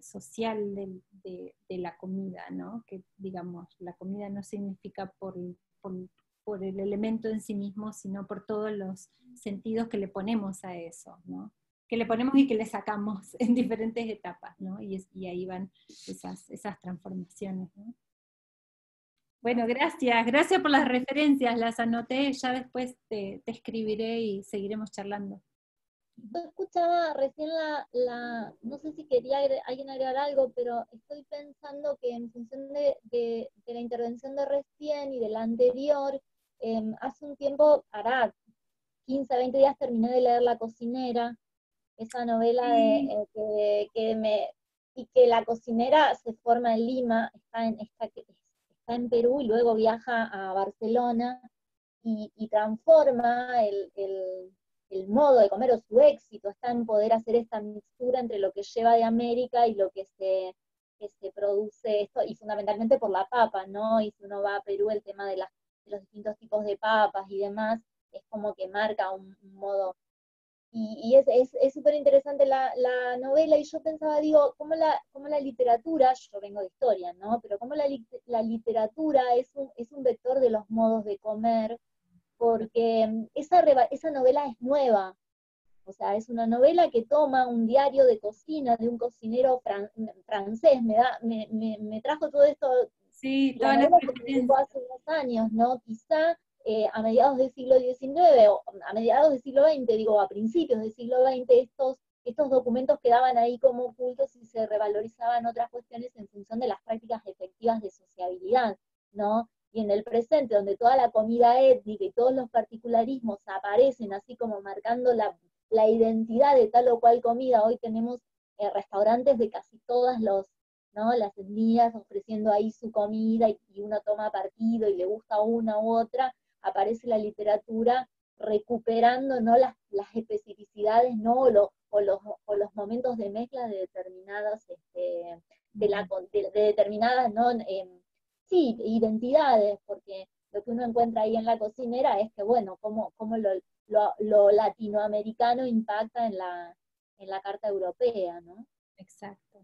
[SPEAKER 2] social de la comida, ¿no? Que digamos, la comida no significa por el elemento en sí mismo, sino por todos los sentidos que le ponemos a eso, ¿no? Que le ponemos y que le sacamos en diferentes etapas, ¿no? Y ahí van esas transformaciones, ¿no? Bueno, gracias por las referencias, las anoté, ya después te escribiré y seguiremos charlando.
[SPEAKER 1] Yo escuchaba recién no sé si quería alguien agregar algo, pero estoy pensando que en función de la intervención de recién y de la anterior, hace un tiempo, hará 15, 20 días terminé de leer La cocinera, esa novela y que la cocinera se forma en Lima, está en Perú y luego viaja a Barcelona y transforma el modo de comer o su éxito está en poder hacer esta mixtura entre lo que lleva de América y lo que se produce esto, y fundamentalmente por la papa, ¿no? Y si uno va a Perú, el tema de los distintos tipos de papas y demás, es como que marca un modo. Y es súper interesante la novela, y yo pensaba, digo, cómo la literatura, yo vengo de historia, ¿no? Pero cómo la literatura es un vector de los modos de comer, porque esa novela es nueva. O sea, es una novela que toma un diario de cocina de un cocinero francés, me trajo todo esto,
[SPEAKER 2] sí,
[SPEAKER 1] la novela se publicó hace unos años, ¿no? Quizá a mediados del siglo XIX, o a mediados del siglo XX, digo, a principios del siglo XX, estos documentos quedaban ahí como ocultos y se revalorizaban otras cuestiones en función de las prácticas efectivas de sociabilidad, ¿no? Y en el presente, donde toda la comida étnica y todos los particularismos aparecen así como marcando la identidad de tal o cual comida, hoy tenemos restaurantes de casi todas ¿no? Las etnias ofreciendo ahí su comida y uno toma partido y le gusta una u otra, aparece la literatura recuperando, ¿no? las especificidades, ¿no? o los momentos de mezcla de determinadas, de determinadas, ¿no? Sí, identidades, porque lo que uno encuentra ahí en La cocinera es que, bueno, cómo lo latinoamericano impacta en la carta europea, ¿no?
[SPEAKER 2] Exacto.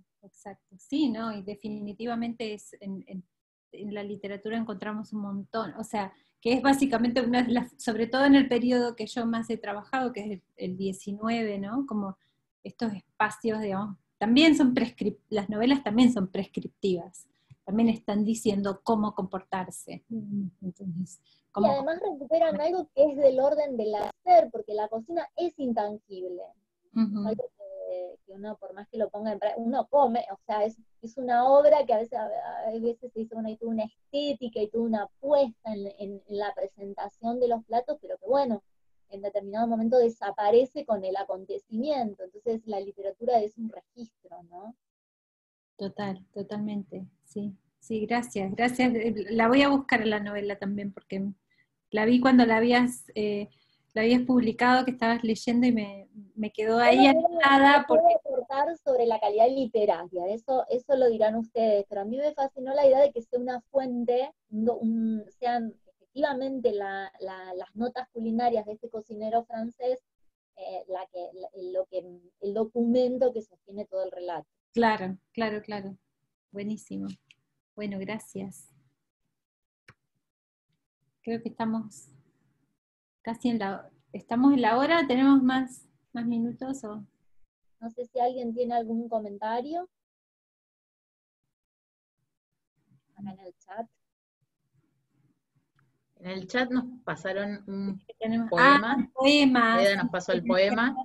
[SPEAKER 2] Sí, ¿no? Y definitivamente en la literatura encontramos un montón, o sea, que es básicamente una de las, sobre todo en el periodo que yo más he trabajado, que es el 19, ¿no? Como estos espacios, digamos, también son las novelas también son prescriptivas, también están diciendo cómo comportarse. Entonces,
[SPEAKER 1] y además recuperan algo que es del orden del hacer, porque la cocina es intangible. Algo que uno, por más que lo ponga en práctica, uno come, o sea, es una obra que a veces se dice, bueno, hay toda una estética y toda una apuesta en la presentación de los platos, pero que bueno, en determinado momento desaparece con el acontecimiento. Entonces la literatura es un registro, ¿no?
[SPEAKER 2] Totalmente, sí. Sí, gracias. La voy a buscar en la novela también, porque la vi cuando la habías publicado, que estabas leyendo, y me quedó ahí anotada.
[SPEAKER 1] Puedo aportar sobre la calidad literaria, eso lo dirán ustedes, pero a mí me fascinó la idea de que sea una fuente, sean efectivamente las notas culinarias de este cocinero francés, el documento que sostiene todo el relato.
[SPEAKER 2] Claro. Buenísimo. Bueno, gracias. Creo que estamos casi estamos en la hora. ¿Tenemos más minutos? O?
[SPEAKER 1] No sé si alguien tiene algún comentario. Acá en el chat.
[SPEAKER 3] En el chat nos pasaron un
[SPEAKER 2] poema.
[SPEAKER 3] poema.
[SPEAKER 2] Poema.
[SPEAKER 3] Eda nos pasó el poema.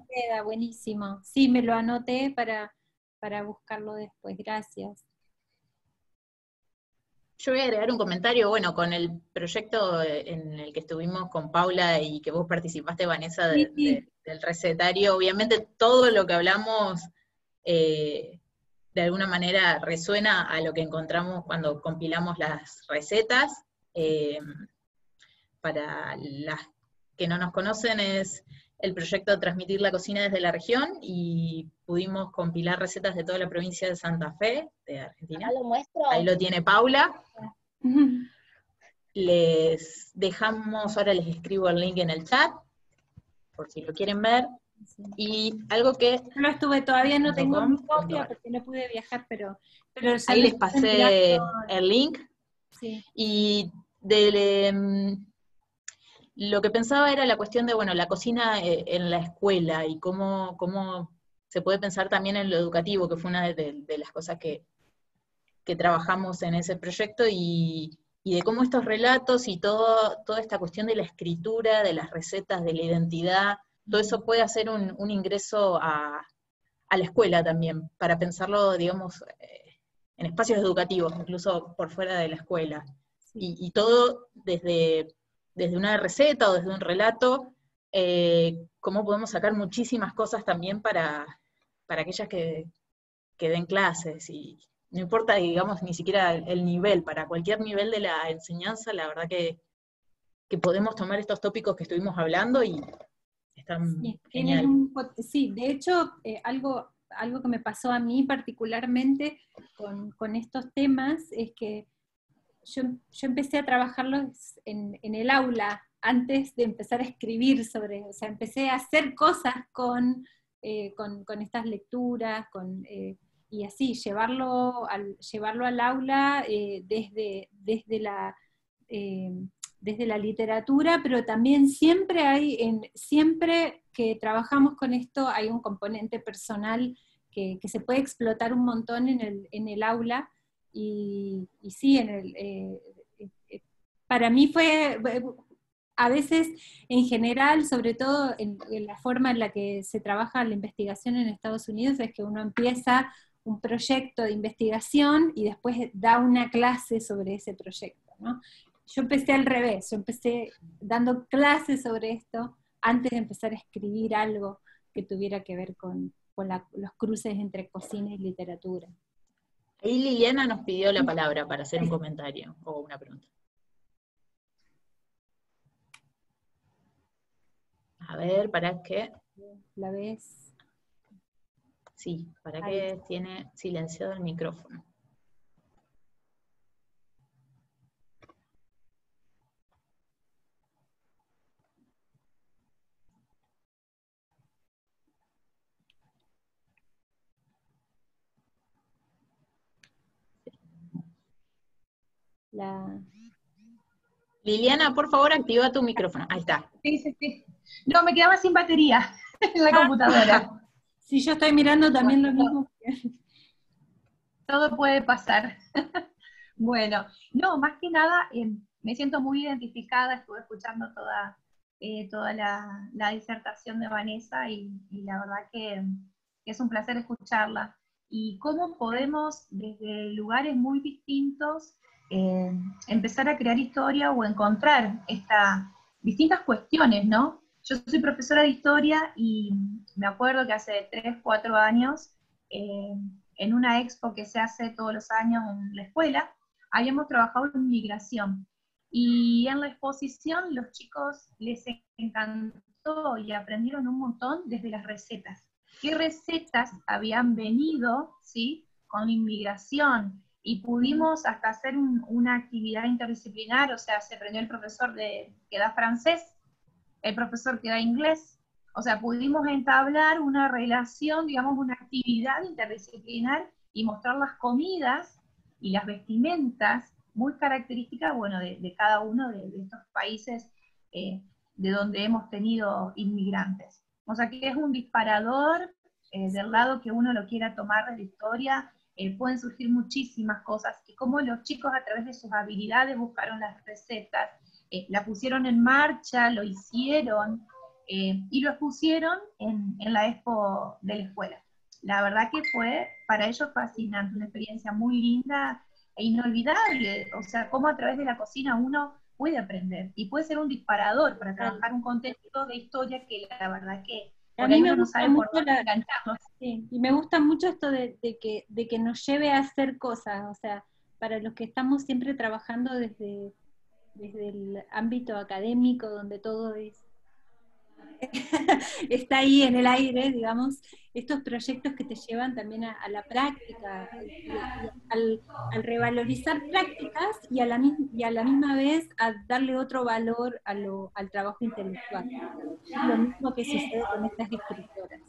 [SPEAKER 2] Buenísimo. Sí, me lo anoté para buscarlo después. Gracias.
[SPEAKER 3] Yo voy a agregar un comentario, bueno, con el proyecto en el que estuvimos con Paula y que vos participaste, Vanessa, del recetario, obviamente todo lo que hablamos de alguna manera resuena a lo que encontramos cuando compilamos las recetas. para las que no nos conocen, es el proyecto Transmitir la Cocina desde la Región, y pudimos compilar recetas de toda la provincia de Santa Fe, de Argentina.
[SPEAKER 1] Acá lo muestro.
[SPEAKER 3] Ahí lo tiene Paula. Les dejamos, ahora les escribo el link en el chat, por si lo quieren ver. Y algo que...
[SPEAKER 2] Todavía no tengo mi copia porque no pude viajar, pero
[SPEAKER 3] ahí les pasé el link.
[SPEAKER 2] Sí.
[SPEAKER 3] Y lo que pensaba era la cuestión de, bueno, la cocina en la escuela, y cómo se puede pensar también en lo educativo, que fue una de las cosas que trabajamos en ese proyecto, y de cómo estos relatos y toda esta cuestión de la escritura, de las recetas, de la identidad, todo eso puede hacer un ingreso a la escuela también, para pensarlo, digamos, en espacios educativos, incluso por fuera de la escuela. Sí. Y todo desde una receta o desde un relato, cómo podemos sacar muchísimas cosas también para aquellas que den clases, y no importa, digamos, ni siquiera el nivel, para cualquier nivel de la enseñanza, la verdad que podemos tomar estos tópicos que estuvimos hablando y están genial.
[SPEAKER 2] Sí, de hecho, algo que me pasó a mí particularmente con estos temas es que yo empecé a trabajarlos en el aula antes de empezar a escribir o sea, empecé a hacer cosas con estas lecturas, y así, llevarlo al aula desde la literatura, pero también siempre que trabajamos con esto hay un componente personal que se puede explotar un montón en el aula, y sí, para mí fue, a veces en general, sobre todo en la forma en la que se trabaja la investigación en Estados Unidos, es que uno empieza un proyecto de investigación y después da una clase sobre ese proyecto, ¿no? Yo empecé al revés, yo empecé dando clases sobre esto antes de empezar a escribir algo que tuviera que ver con los cruces entre cocina y literatura.
[SPEAKER 3] Ahí Liliana nos pidió la palabra para hacer un comentario o una pregunta. A ver, ¿para qué?
[SPEAKER 2] ¿La ves?
[SPEAKER 3] Sí, ¿para qué tiene silenciado el micrófono? Liliana, por favor, activa tu micrófono. Ahí está.
[SPEAKER 6] Sí. No, me quedaba sin batería en la computadora.
[SPEAKER 2] Sí, yo estoy mirando también lo mismo.
[SPEAKER 6] Todo puede pasar. Bueno, no, más que nada, me siento muy identificada, estuve escuchando toda la disertación de Vanessa, y la verdad que es un placer escucharla. Y cómo podemos, desde lugares muy distintos, empezar a crear historia o encontrar distintas cuestiones, ¿no? Yo soy profesora de historia y me acuerdo que hace 3, 4 años, en una expo que se hace todos los años en la escuela, habíamos trabajado en migración. Y en la exposición los chicos les encantó y aprendieron un montón desde las recetas. ¿Qué recetas habían venido, ¿sí?, con la inmigración? Y pudimos hasta hacer una actividad interdisciplinar, o sea, se aprendió el profesor que da francés, el profesor que da inglés, o sea, pudimos entablar una relación, digamos, una actividad interdisciplinar y mostrar las comidas y las vestimentas muy características, bueno, de cada uno de estos países de donde hemos tenido inmigrantes. O sea, que es un disparador del lado que uno lo quiera tomar de la historia. Pueden surgir muchísimas cosas, y cómo los chicos a través de sus habilidades buscaron las recetas, la pusieron en marcha, lo hicieron, y lo expusieron en la expo de la escuela. La verdad que fue para ellos fascinante, una experiencia muy linda e inolvidable, o sea, cómo a través de la cocina uno puede aprender, y puede ser un disparador para trabajar un contenido de historia que la verdad que
[SPEAKER 2] a mí me gusta mucho sí, y me gusta mucho esto de que nos lleve a hacer cosas, o sea, para los que estamos siempre trabajando desde desde el ámbito académico, donde todo está ahí en el aire, digamos, estos proyectos que te llevan también a la práctica, y al revalorizar prácticas y a la misma vez a darle otro valor al trabajo intelectual. Es lo mismo que sucede con estas escritoras.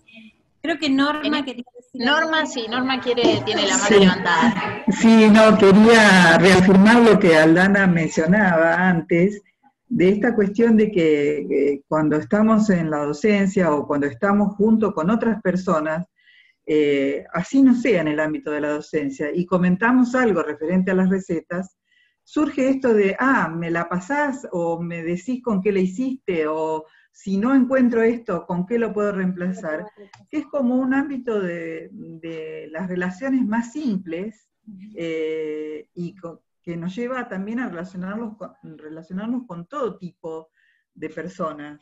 [SPEAKER 2] Creo que Norma quería decir
[SPEAKER 3] Norma,
[SPEAKER 2] algo.
[SPEAKER 3] sí, Norma tiene la mano levantada.
[SPEAKER 7] Sí, no, quería reafirmar lo que Aldana mencionaba antes, de esta cuestión de que cuando estamos en la docencia o cuando estamos junto con otras personas, así no sea en el ámbito de la docencia, y comentamos algo referente a las recetas, surge esto de, me la pasás, o me decís con qué la hiciste, o si no encuentro esto, ¿con qué lo puedo reemplazar? Que es como un ámbito de las relaciones más simples, que nos lleva también a relacionarnos con todo tipo de personas.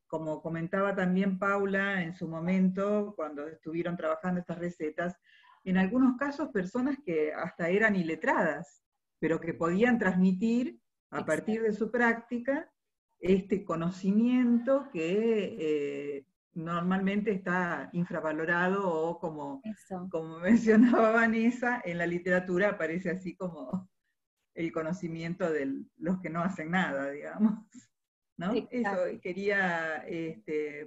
[SPEAKER 7] Como comentaba también Paula en su momento, cuando estuvieron trabajando estas recetas, en algunos casos personas que hasta eran iletradas, pero que podían transmitir a partir de su práctica este conocimiento que normalmente está infravalorado, o como mencionaba Vanessa, en la literatura aparece así como el conocimiento de los que no hacen nada, digamos, ¿no? Eso quería,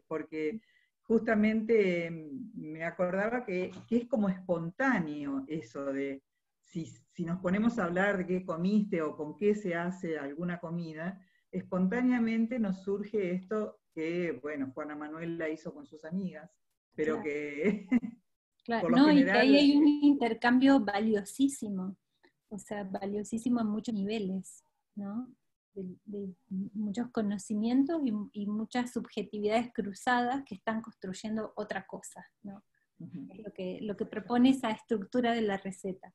[SPEAKER 7] porque justamente me acordaba que es como espontáneo eso de, si nos ponemos a hablar de qué comiste o con qué se hace alguna comida, espontáneamente nos surge esto que, bueno, Juana Manuel la hizo con sus amigas, pero que por lo general...
[SPEAKER 2] Y que ahí hay un intercambio valiosísimo, o sea, valiosísimo en muchos niveles, ¿no? De muchos conocimientos y muchas subjetividades cruzadas que están construyendo otra cosa, ¿no? Es lo que propone esa estructura de la receta.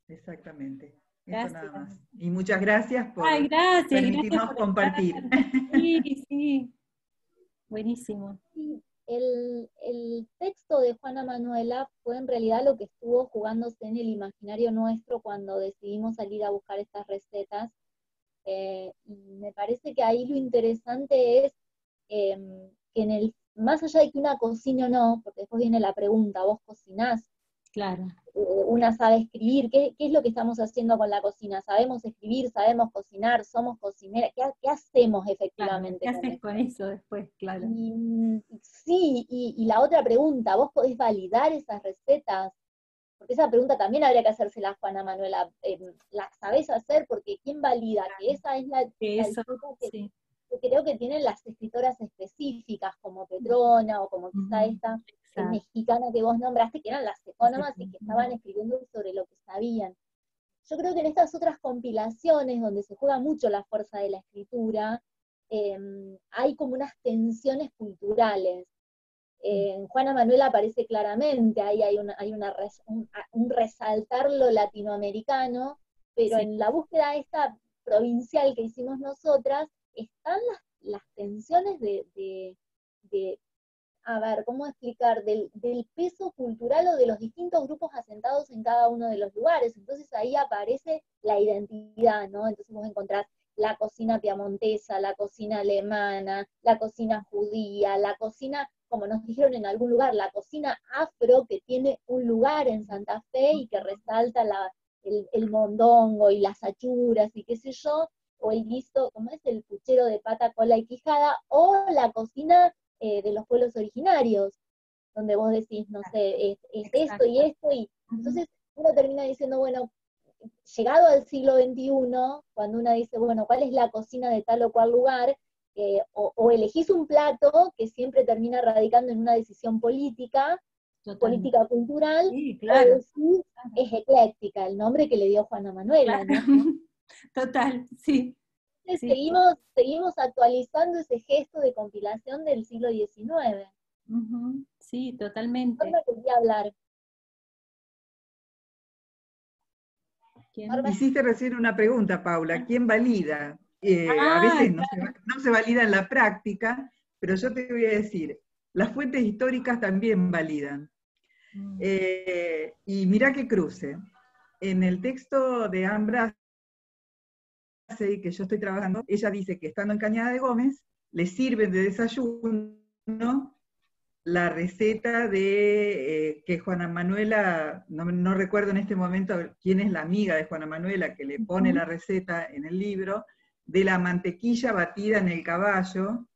[SPEAKER 7] Exactamente.
[SPEAKER 2] Gracias.
[SPEAKER 7] Eso nada más. Y muchas gracias por
[SPEAKER 2] gracias
[SPEAKER 7] permitirnos
[SPEAKER 2] por
[SPEAKER 7] compartir.
[SPEAKER 2] Sí. Buenísimo.
[SPEAKER 1] El texto de Juana Manuela fue en realidad lo que estuvo jugándose en el imaginario nuestro cuando decidimos salir a buscar estas recetas. Y me parece que ahí lo interesante es que más allá de que una cocine o no, porque después viene la pregunta, ¿vos cocinás?
[SPEAKER 2] Claro.
[SPEAKER 1] Una sabe escribir, ¿qué es lo que estamos haciendo con la cocina? ¿Sabemos escribir? ¿Sabemos cocinar? ¿Somos cocineras? ¿Qué hacemos efectivamente?
[SPEAKER 2] Claro, ¿qué haces con eso después? Claro.
[SPEAKER 1] Y la otra pregunta, ¿vos podés validar esas recetas? Porque esa pregunta también habría que hacérsela a Juana Manuela. ¿La sabés hacer? Porque ¿quién valida? Que esa es la receta que creo que tienen las escritoras específicas, como Petrona, o como quizá esta mexicana que vos nombraste, que eran las ecónomas y que estaban escribiendo sobre lo que sabían. Yo creo que en estas otras compilaciones, donde se juega mucho la fuerza de la escritura, hay como unas tensiones culturales. En Juana Manuela aparece claramente, ahí hay un resaltar lo latinoamericano, pero en la búsqueda esta provincial que hicimos nosotras, están las tensiones de a ver, ¿cómo explicar? Del peso cultural o de los distintos grupos asentados en cada uno de los lugares. Entonces ahí aparece la identidad, ¿no? Entonces vos encontrás la cocina piamontesa, la cocina alemana, la cocina judía, la cocina, como nos dijeron en algún lugar, la cocina afro, que tiene un lugar en Santa Fe y que resalta el mondongo y las achuras y qué sé yo, o el guiso, ¿cómo es? El puchero de pata, cola y quijada, o la cocina de los pueblos originarios, donde vos decís, no sé, es esto y esto, y entonces uno termina diciendo, bueno, llegado al siglo XXI, cuando uno dice, bueno, ¿cuál es la cocina de tal o cual lugar? O elegís un plato que siempre termina radicando en una decisión política, política cultural,
[SPEAKER 2] claro.
[SPEAKER 1] O decís, es ecléctica, el nombre que le dio Juana Manuela,
[SPEAKER 2] claro.
[SPEAKER 1] ¿no?
[SPEAKER 2] Total, sí.
[SPEAKER 1] Seguimos actualizando ese gesto de compilación del siglo XIX.
[SPEAKER 2] Sí, totalmente.
[SPEAKER 1] Norma quería hablar.
[SPEAKER 7] Hiciste recién una pregunta, Paula, ¿quién valida? A veces no se valida en la práctica, pero yo te voy a decir, las fuentes históricas también validan. Y mirá qué cruce. En el texto de Ambras y que yo estoy trabajando, ella dice que estando en Cañada de Gómez, le sirven de desayuno la receta de que Juana Manuela, no recuerdo en este momento quién es la amiga de Juana Manuela que le pone la receta en el libro, de la mantequilla batida en el caballo,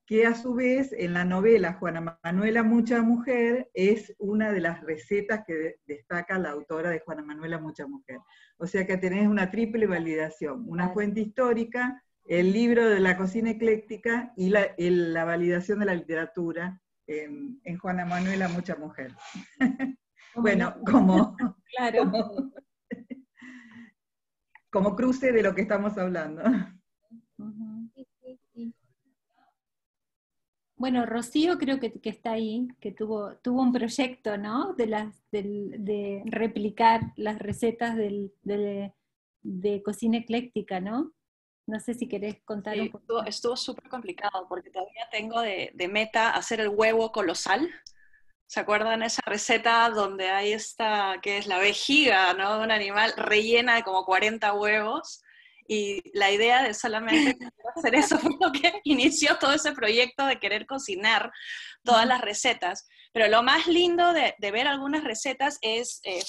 [SPEAKER 7] que a su vez en la novela Juana Manuela Mucha Mujer es una de las recetas que destaca la autora de Juana Manuela Mucha Mujer. O sea que tenés una triple validación, una fuente histórica, el libro de la cocina ecléctica y la validación de la literatura en Juana Manuela Mucha Mujer. Bueno,
[SPEAKER 2] claro.
[SPEAKER 7] como cruce de lo que estamos hablando.
[SPEAKER 2] Bueno, Rocío creo que está ahí, que tuvo un proyecto, ¿no? De replicar las recetas de cocina ecléctica, ¿no? No sé si querés contar un poco.
[SPEAKER 8] Estuvo súper complicado, porque todavía tengo de meta hacer el huevo colosal. ¿Se acuerdan esa receta donde hay esta, que es la vejiga, ¿no? De un animal rellena de como 40 huevos? Y la idea de solamente hacer eso fue lo que inició todo ese proyecto de querer cocinar todas las recetas. Pero lo más lindo de ver algunas recetas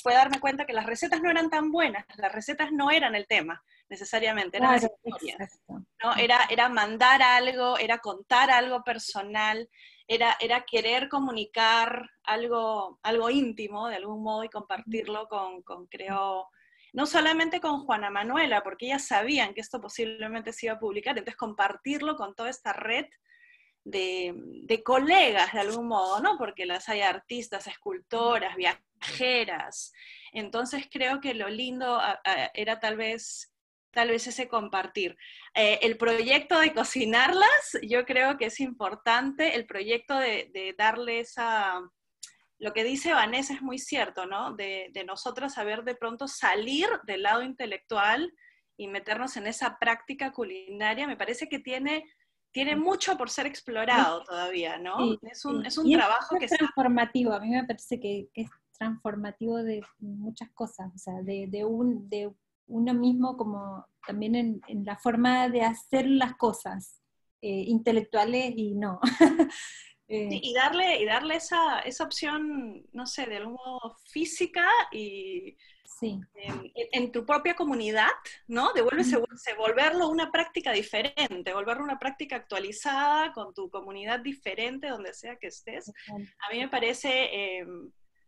[SPEAKER 8] fue darme cuenta que las recetas no eran tan buenas, las recetas no eran el tema necesariamente, eran las historias, ¿no? Era mandar algo, era contar algo personal, era querer comunicar algo íntimo de algún modo y compartirlo creo, no solamente con Juana Manuela, porque ellas sabían que esto posiblemente se iba a publicar, entonces compartirlo con toda esta red de colegas de algún modo, ¿no? Porque las hay artistas, escultoras, viajeras. Entonces creo que lo lindo era tal vez ese compartir. El proyecto de cocinarlas, yo creo que es importante, el proyecto de darle lo que dice Vanessa es muy cierto, ¿no? De nosotras saber de pronto salir del lado intelectual y meternos en esa práctica culinaria, me parece que tiene mucho por ser explorado todavía, ¿no?
[SPEAKER 2] Sí,
[SPEAKER 8] es un trabajo que
[SPEAKER 2] es transformativo, a mí me parece que es transformativo de muchas cosas, o sea, de uno mismo como también en la forma de hacer las cosas, intelectuales y no.
[SPEAKER 8] Sí, y darle esa opción, no sé, de algún modo física y
[SPEAKER 2] sí.
[SPEAKER 8] en tu propia comunidad, ¿no? Volverlo una práctica diferente, volverlo una práctica actualizada con tu comunidad diferente, donde sea que estés. A mí me parece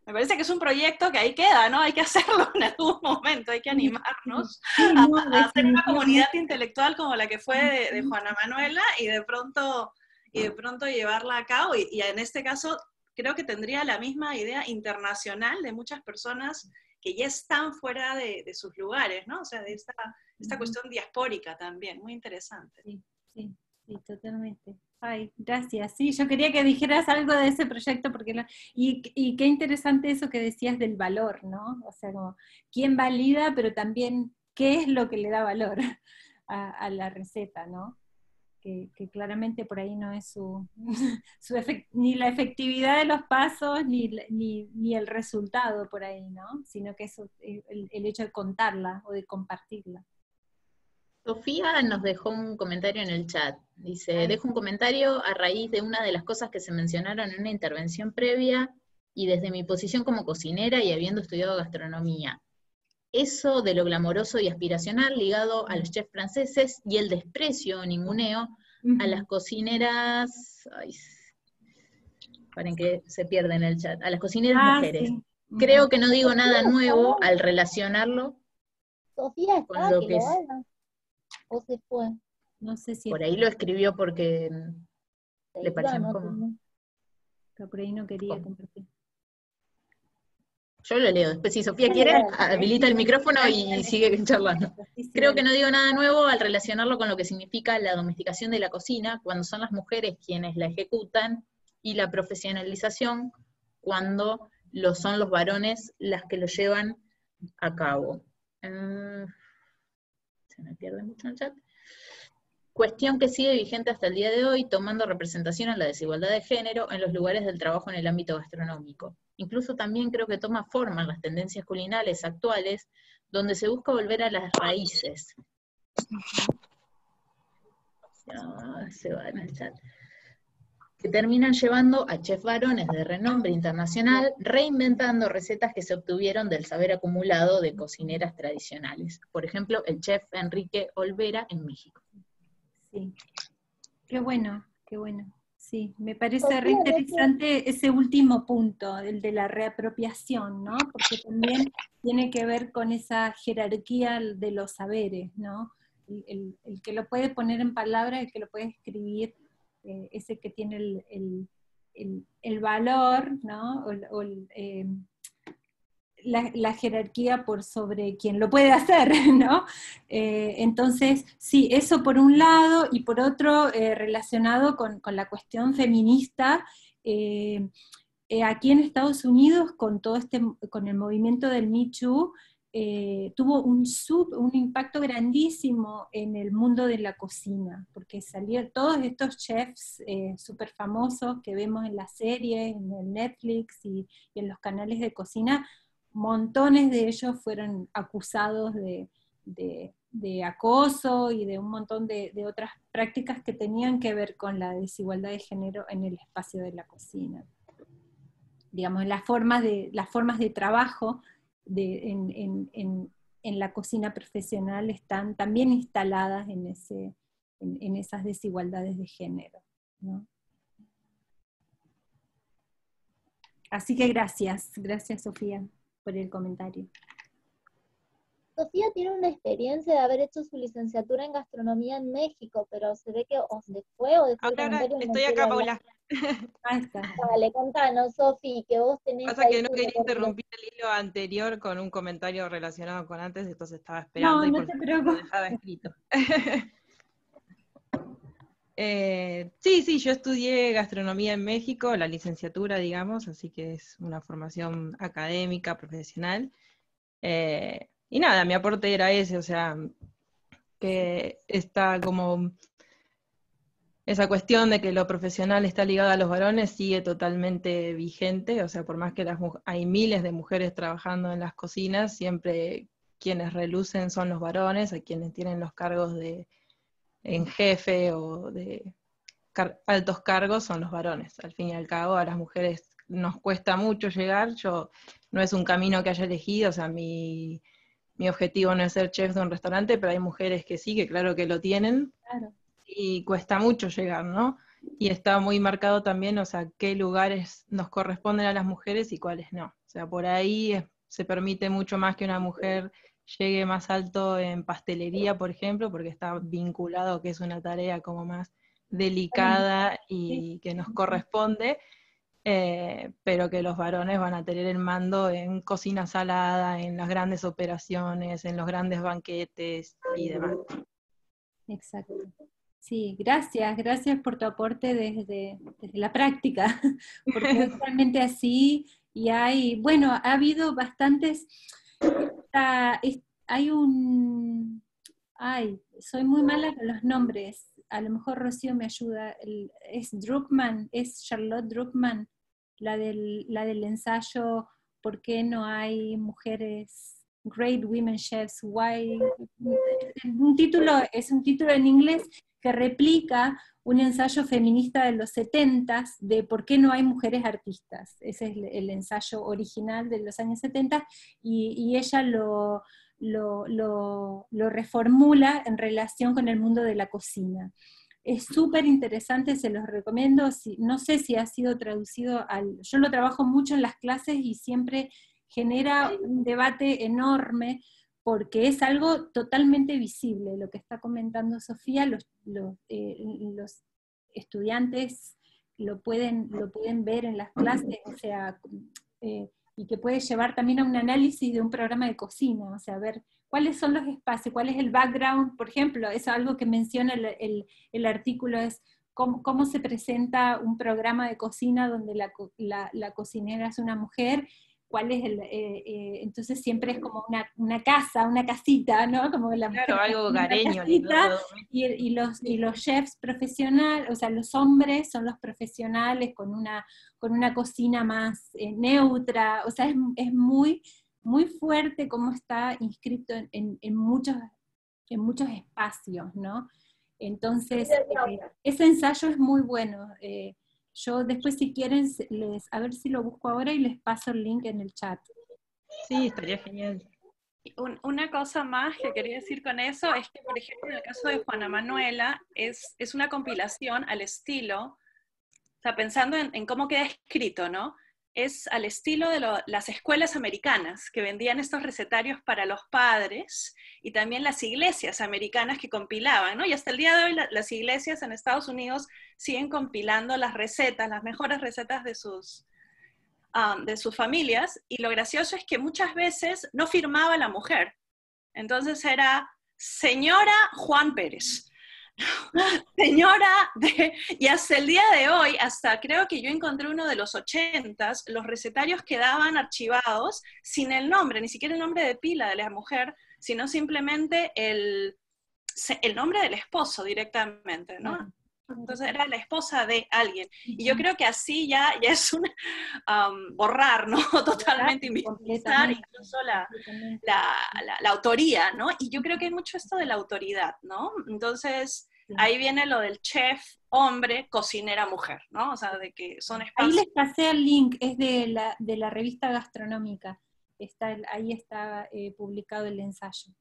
[SPEAKER 8] que es un proyecto que ahí queda, ¿no? Hay que hacerlo en algún momento, hay que animarnos a hacer una comunidad intelectual como la que fue de Juana Manuela y de pronto llevarla a cabo, y en este caso creo que tendría la misma idea internacional de muchas personas que ya están fuera de sus lugares, ¿no? O sea, de esta cuestión diaspórica también, muy interesante.
[SPEAKER 2] Sí, totalmente. Ay, gracias. Sí, yo quería que dijeras algo de ese proyecto, y qué interesante eso que decías del valor, ¿no? O sea, como, ¿quién valida, pero también qué es lo que le da valor a la receta, ¿no? Que claramente por ahí no es ni la efectividad de los pasos, ni el resultado por ahí, ¿no? Sino que es el hecho de contarla o de compartirla.
[SPEAKER 3] Sofía nos dejó un comentario en el chat. Dice, dejo un comentario a raíz de una de las cosas que se mencionaron en una intervención previa y desde mi posición como cocinera y habiendo estudiado gastronomía. Eso de lo glamoroso y aspiracional ligado a los chefs franceses y el desprecio o ninguneo a las cocineras, paren que se pierde en el chat, a las cocineras mujeres. Sí. Creo que no digo nada nuevo al relacionarlo
[SPEAKER 1] Sofía está,
[SPEAKER 3] con lo que es.
[SPEAKER 1] ¿O se fue?
[SPEAKER 2] No sé si
[SPEAKER 3] por ahí lo escribió porque le pareció incómodo.
[SPEAKER 2] Pero por ahí no quería compartir.
[SPEAKER 3] Yo lo leo, después si Sofía quiere, habilita el micrófono y sigue charlando. Creo que no digo nada nuevo al relacionarlo con lo que significa la domesticación de la cocina, cuando son las mujeres quienes la ejecutan, y la profesionalización, cuando son los varones las que lo llevan a cabo. Se me pierde mucho en el chat. Cuestión que sigue vigente hasta el día de hoy, tomando representación a la desigualdad de género en los lugares del trabajo en el ámbito gastronómico. Incluso también creo que toma forma en las tendencias culinarias actuales, donde se busca volver a las raíces, Ya, se va en el chat. Que terminan llevando a chefs varones de renombre internacional, reinventando recetas que se obtuvieron del saber acumulado de cocineras tradicionales. Por ejemplo, el chef Enrique Olvera en México.
[SPEAKER 2] Sí, qué bueno, qué bueno. Sí, me parece
[SPEAKER 1] Sofía,
[SPEAKER 2] re interesante ese último punto, el de la reapropiación, ¿no? Porque también tiene que ver con esa jerarquía de los saberes, ¿no? El que lo puede poner en palabras, el que lo puede escribir, ese que tiene el valor, ¿no? La jerarquía por sobre quien lo puede hacer, ¿no? Entonces, sí, eso por un lado, y por otro, relacionado con la cuestión feminista, aquí en Estados Unidos, con el movimiento del Me Too, tuvo un impacto grandísimo en el mundo de la cocina, porque salieron todos estos chefs súper famosos que vemos en las series, en el Netflix y en los canales de cocina. Montones de ellos fueron acusados de acoso y de un montón de otras prácticas que tenían que ver con la desigualdad de género en el espacio de la cocina. Digamos, las formas de trabajo en la cocina profesional están también instaladas en esas desigualdades de género, ¿no? Así que gracias Sofía por el comentario.
[SPEAKER 1] Sofía tiene una experiencia de haber hecho su licenciatura en gastronomía en México, pero se ve que o se fue o dejó el comentario.
[SPEAKER 9] Estoy acá, Paula.
[SPEAKER 2] Ahí está.
[SPEAKER 1] Vale, contanos, Sofi, que vos tenés
[SPEAKER 9] Pasa
[SPEAKER 1] ahí
[SPEAKER 9] que no
[SPEAKER 1] tu
[SPEAKER 9] quería
[SPEAKER 1] recorrido.
[SPEAKER 9] interrumpir el hilo anterior con un comentario relacionado con antes, entonces estaba esperando
[SPEAKER 2] No te preocupes.
[SPEAKER 9] lo dejaba escrito. Sí, yo estudié gastronomía en México, la licenciatura, digamos, así que es una formación académica, profesional. Y nada, mi aporte era ese, o sea, que está como esa cuestión de que lo profesional está ligado a los varones sigue totalmente vigente, o sea, por más que hay miles de mujeres trabajando en las cocinas, siempre quienes relucen son los varones, a quienes tienen los cargos en jefe o de altos cargos son los varones. Al fin y al cabo, a las mujeres nos cuesta mucho llegar, no es un camino que haya elegido, o sea, mi objetivo no es ser chef de un restaurante, pero hay mujeres que sí, que claro que lo tienen,
[SPEAKER 2] Claro.
[SPEAKER 9] Y cuesta mucho llegar, ¿no? Y está muy marcado también, o sea, qué lugares nos corresponden a las mujeres y cuáles no. O sea, por ahí se permite mucho más que una mujer llegue más alto en pastelería, por ejemplo, porque está vinculado, que es una tarea como más delicada y que nos corresponde, pero que los varones van a tener el mando en cocina salada, en las grandes operaciones, en los grandes banquetes y demás.
[SPEAKER 2] Exacto. Sí, gracias por tu aporte desde la práctica, porque es realmente así, y ha habido bastantes, soy muy mala con los nombres, a lo mejor Rocío me ayuda, es Charlotte Druckmann, la del ensayo ¿Por qué no hay mujeres Great Women Chefs? Why? Es un título en inglés que replica un ensayo feminista de los 70s de por qué no hay mujeres artistas. Ese es el ensayo original de los años 70, y ella lo reformula en relación con el mundo de la cocina. Es súper interesante, se los recomiendo. No sé si ha sido traducido yo lo trabajo mucho en las clases y siempre genera un debate enorme, porque es algo totalmente visible, lo que está comentando Sofía, los estudiantes lo pueden ver en las clases, o sea, y que puede llevar también a un análisis de un programa de cocina, o sea, ver cuáles son los espacios, cuál es el background, por ejemplo, es algo que menciona el artículo, es cómo se presenta un programa de cocina donde la cocinera es una mujer, cuál es entonces siempre es como una casa, una casita, ¿no? Como la mujer,
[SPEAKER 9] claro, algo hogareño.
[SPEAKER 2] Y los chefs profesionales, o sea, los hombres son los profesionales con una cocina más neutra, o sea, es muy, muy fuerte cómo está inscrito en muchos muchos espacios, ¿no? Entonces, ese ensayo es muy bueno. Yo después, si quieren, a ver si lo busco ahora y les paso el link en el chat.
[SPEAKER 9] Sí, estaría genial.
[SPEAKER 8] Una cosa más que quería decir con eso es que, por ejemplo, en el caso de Juana Manuela, es una compilación al estilo, o sea, pensando en cómo queda escrito, ¿no? Es al estilo de las escuelas americanas, que vendían estos recetarios para los padres, y también las iglesias americanas que compilaban, ¿no? Y hasta el día de hoy las iglesias en Estados Unidos siguen compilando las recetas, las mejores recetas de sus familias, y lo gracioso es que muchas veces no firmaba la mujer. Entonces era señora Juan Pérez. Señora, y hasta el día de hoy, hasta creo que yo encontré uno de los 80s, los recetarios quedaban archivados sin el nombre, ni siquiera el nombre de pila de la mujer, sino simplemente el nombre del esposo directamente, ¿no? Entonces era la esposa de alguien. Y yo creo que así ya es un borrar, ¿no? Totalmente invisibilizar incluso la autoría, ¿no? Y yo creo que hay mucho esto de la autoridad, ¿no? Entonces, ahí viene lo del chef hombre, cocinera mujer, ¿no? O sea, de que son espacios...
[SPEAKER 2] Ahí les pasé el link, es de la revista gastronómica. Ahí está publicado el ensayo.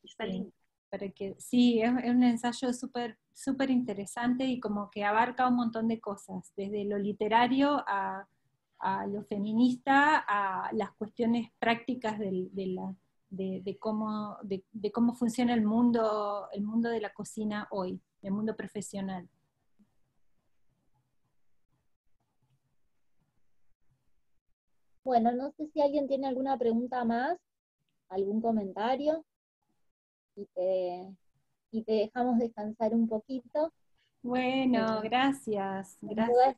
[SPEAKER 8] Está el link.
[SPEAKER 2] Para que, sí, es un ensayo súper interesante y como que abarca un montón de cosas, desde lo literario a lo feminista, a las cuestiones prácticas de cómo funciona el mundo de la cocina hoy, el mundo profesional.
[SPEAKER 1] Bueno, no sé si alguien tiene alguna pregunta más, algún comentario. Y te dejamos descansar un poquito.
[SPEAKER 2] Bueno, gracias.
[SPEAKER 1] Toda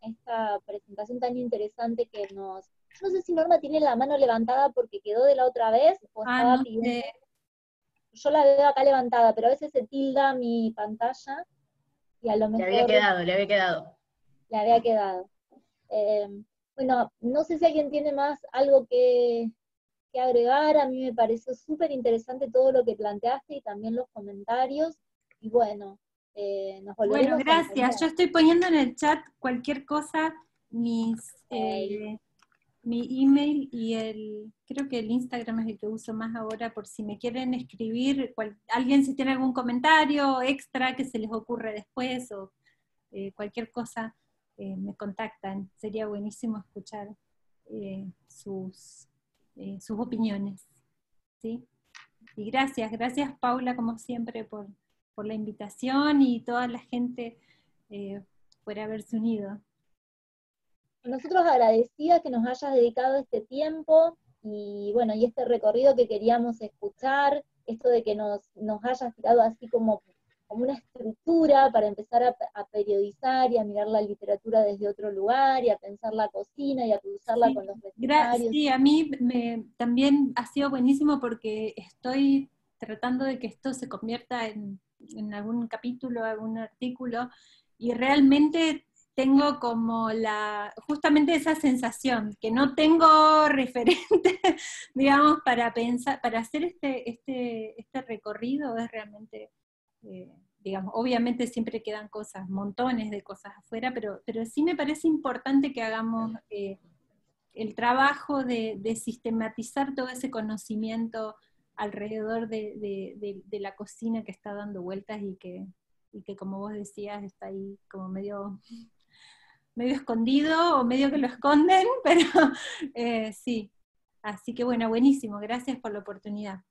[SPEAKER 1] esta presentación tan interesante que no sé si Norma tiene la mano levantada porque quedó de la otra vez, o estaba pidiendo. Sé. Yo la veo acá levantada, pero a veces se tilda mi pantalla, y a lo mejor...
[SPEAKER 3] Le había quedado.
[SPEAKER 1] Bueno, no sé si alguien tiene más algo que agregar. A mí me pareció súper interesante todo lo que planteaste y también los comentarios, y bueno, nos volveremos.
[SPEAKER 2] Bueno, gracias. Yo estoy poniendo en el chat cualquier cosa, mi email y creo que el Instagram es el que uso más ahora, por si me quieren escribir, alguien si tiene algún comentario extra que se les ocurre después, o cualquier cosa, me contactan. Sería buenísimo escuchar sus opiniones, ¿sí? Y gracias Paula, como siempre, por la invitación, y toda la gente por haberse unido.
[SPEAKER 1] Nosotros agradecidas que nos hayas dedicado este tiempo, y bueno, y este recorrido que queríamos escuchar, esto de que nos hayas tirado así como una estructura para empezar a periodizar y a mirar la literatura desde otro lugar, y a pensar la cocina y a cruzarla con los recetarios.
[SPEAKER 2] Sí, a mí también ha sido buenísimo, porque estoy tratando de que esto se convierta en algún capítulo, algún artículo, y realmente tengo como justamente esa sensación, que no tengo referente, digamos, para pensar, para hacer este recorrido. Es realmente... digamos, obviamente siempre quedan cosas, montones de cosas afuera, pero sí me parece importante que hagamos el trabajo de sistematizar todo ese conocimiento alrededor de la cocina que está dando vueltas, y que como vos decías, está ahí como medio escondido, o medio que lo esconden, pero sí. Así que bueno, buenísimo, gracias por la oportunidad.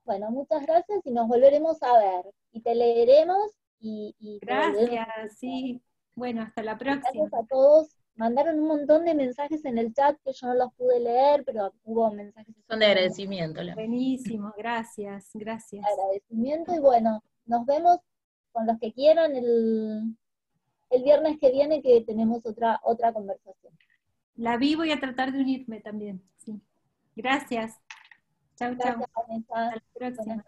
[SPEAKER 1] Bueno, muchas gracias, y nos volveremos a ver, y te leeremos, y
[SPEAKER 2] gracias, sí. Bueno, hasta la próxima.
[SPEAKER 1] Gracias a todos. Mandaron un montón de mensajes en el chat que yo no los pude leer, pero hubo mensajes.
[SPEAKER 3] Son de agradecimiento.
[SPEAKER 2] Buenísimo, gracias.
[SPEAKER 1] Agradecimiento, y bueno, nos vemos con los que quieran el viernes que viene, que tenemos otra conversación.
[SPEAKER 2] La vi, voy a tratar de unirme también. Sí. Gracias. Chau.
[SPEAKER 1] Gracias, Vanessa.
[SPEAKER 2] Hasta la próxima.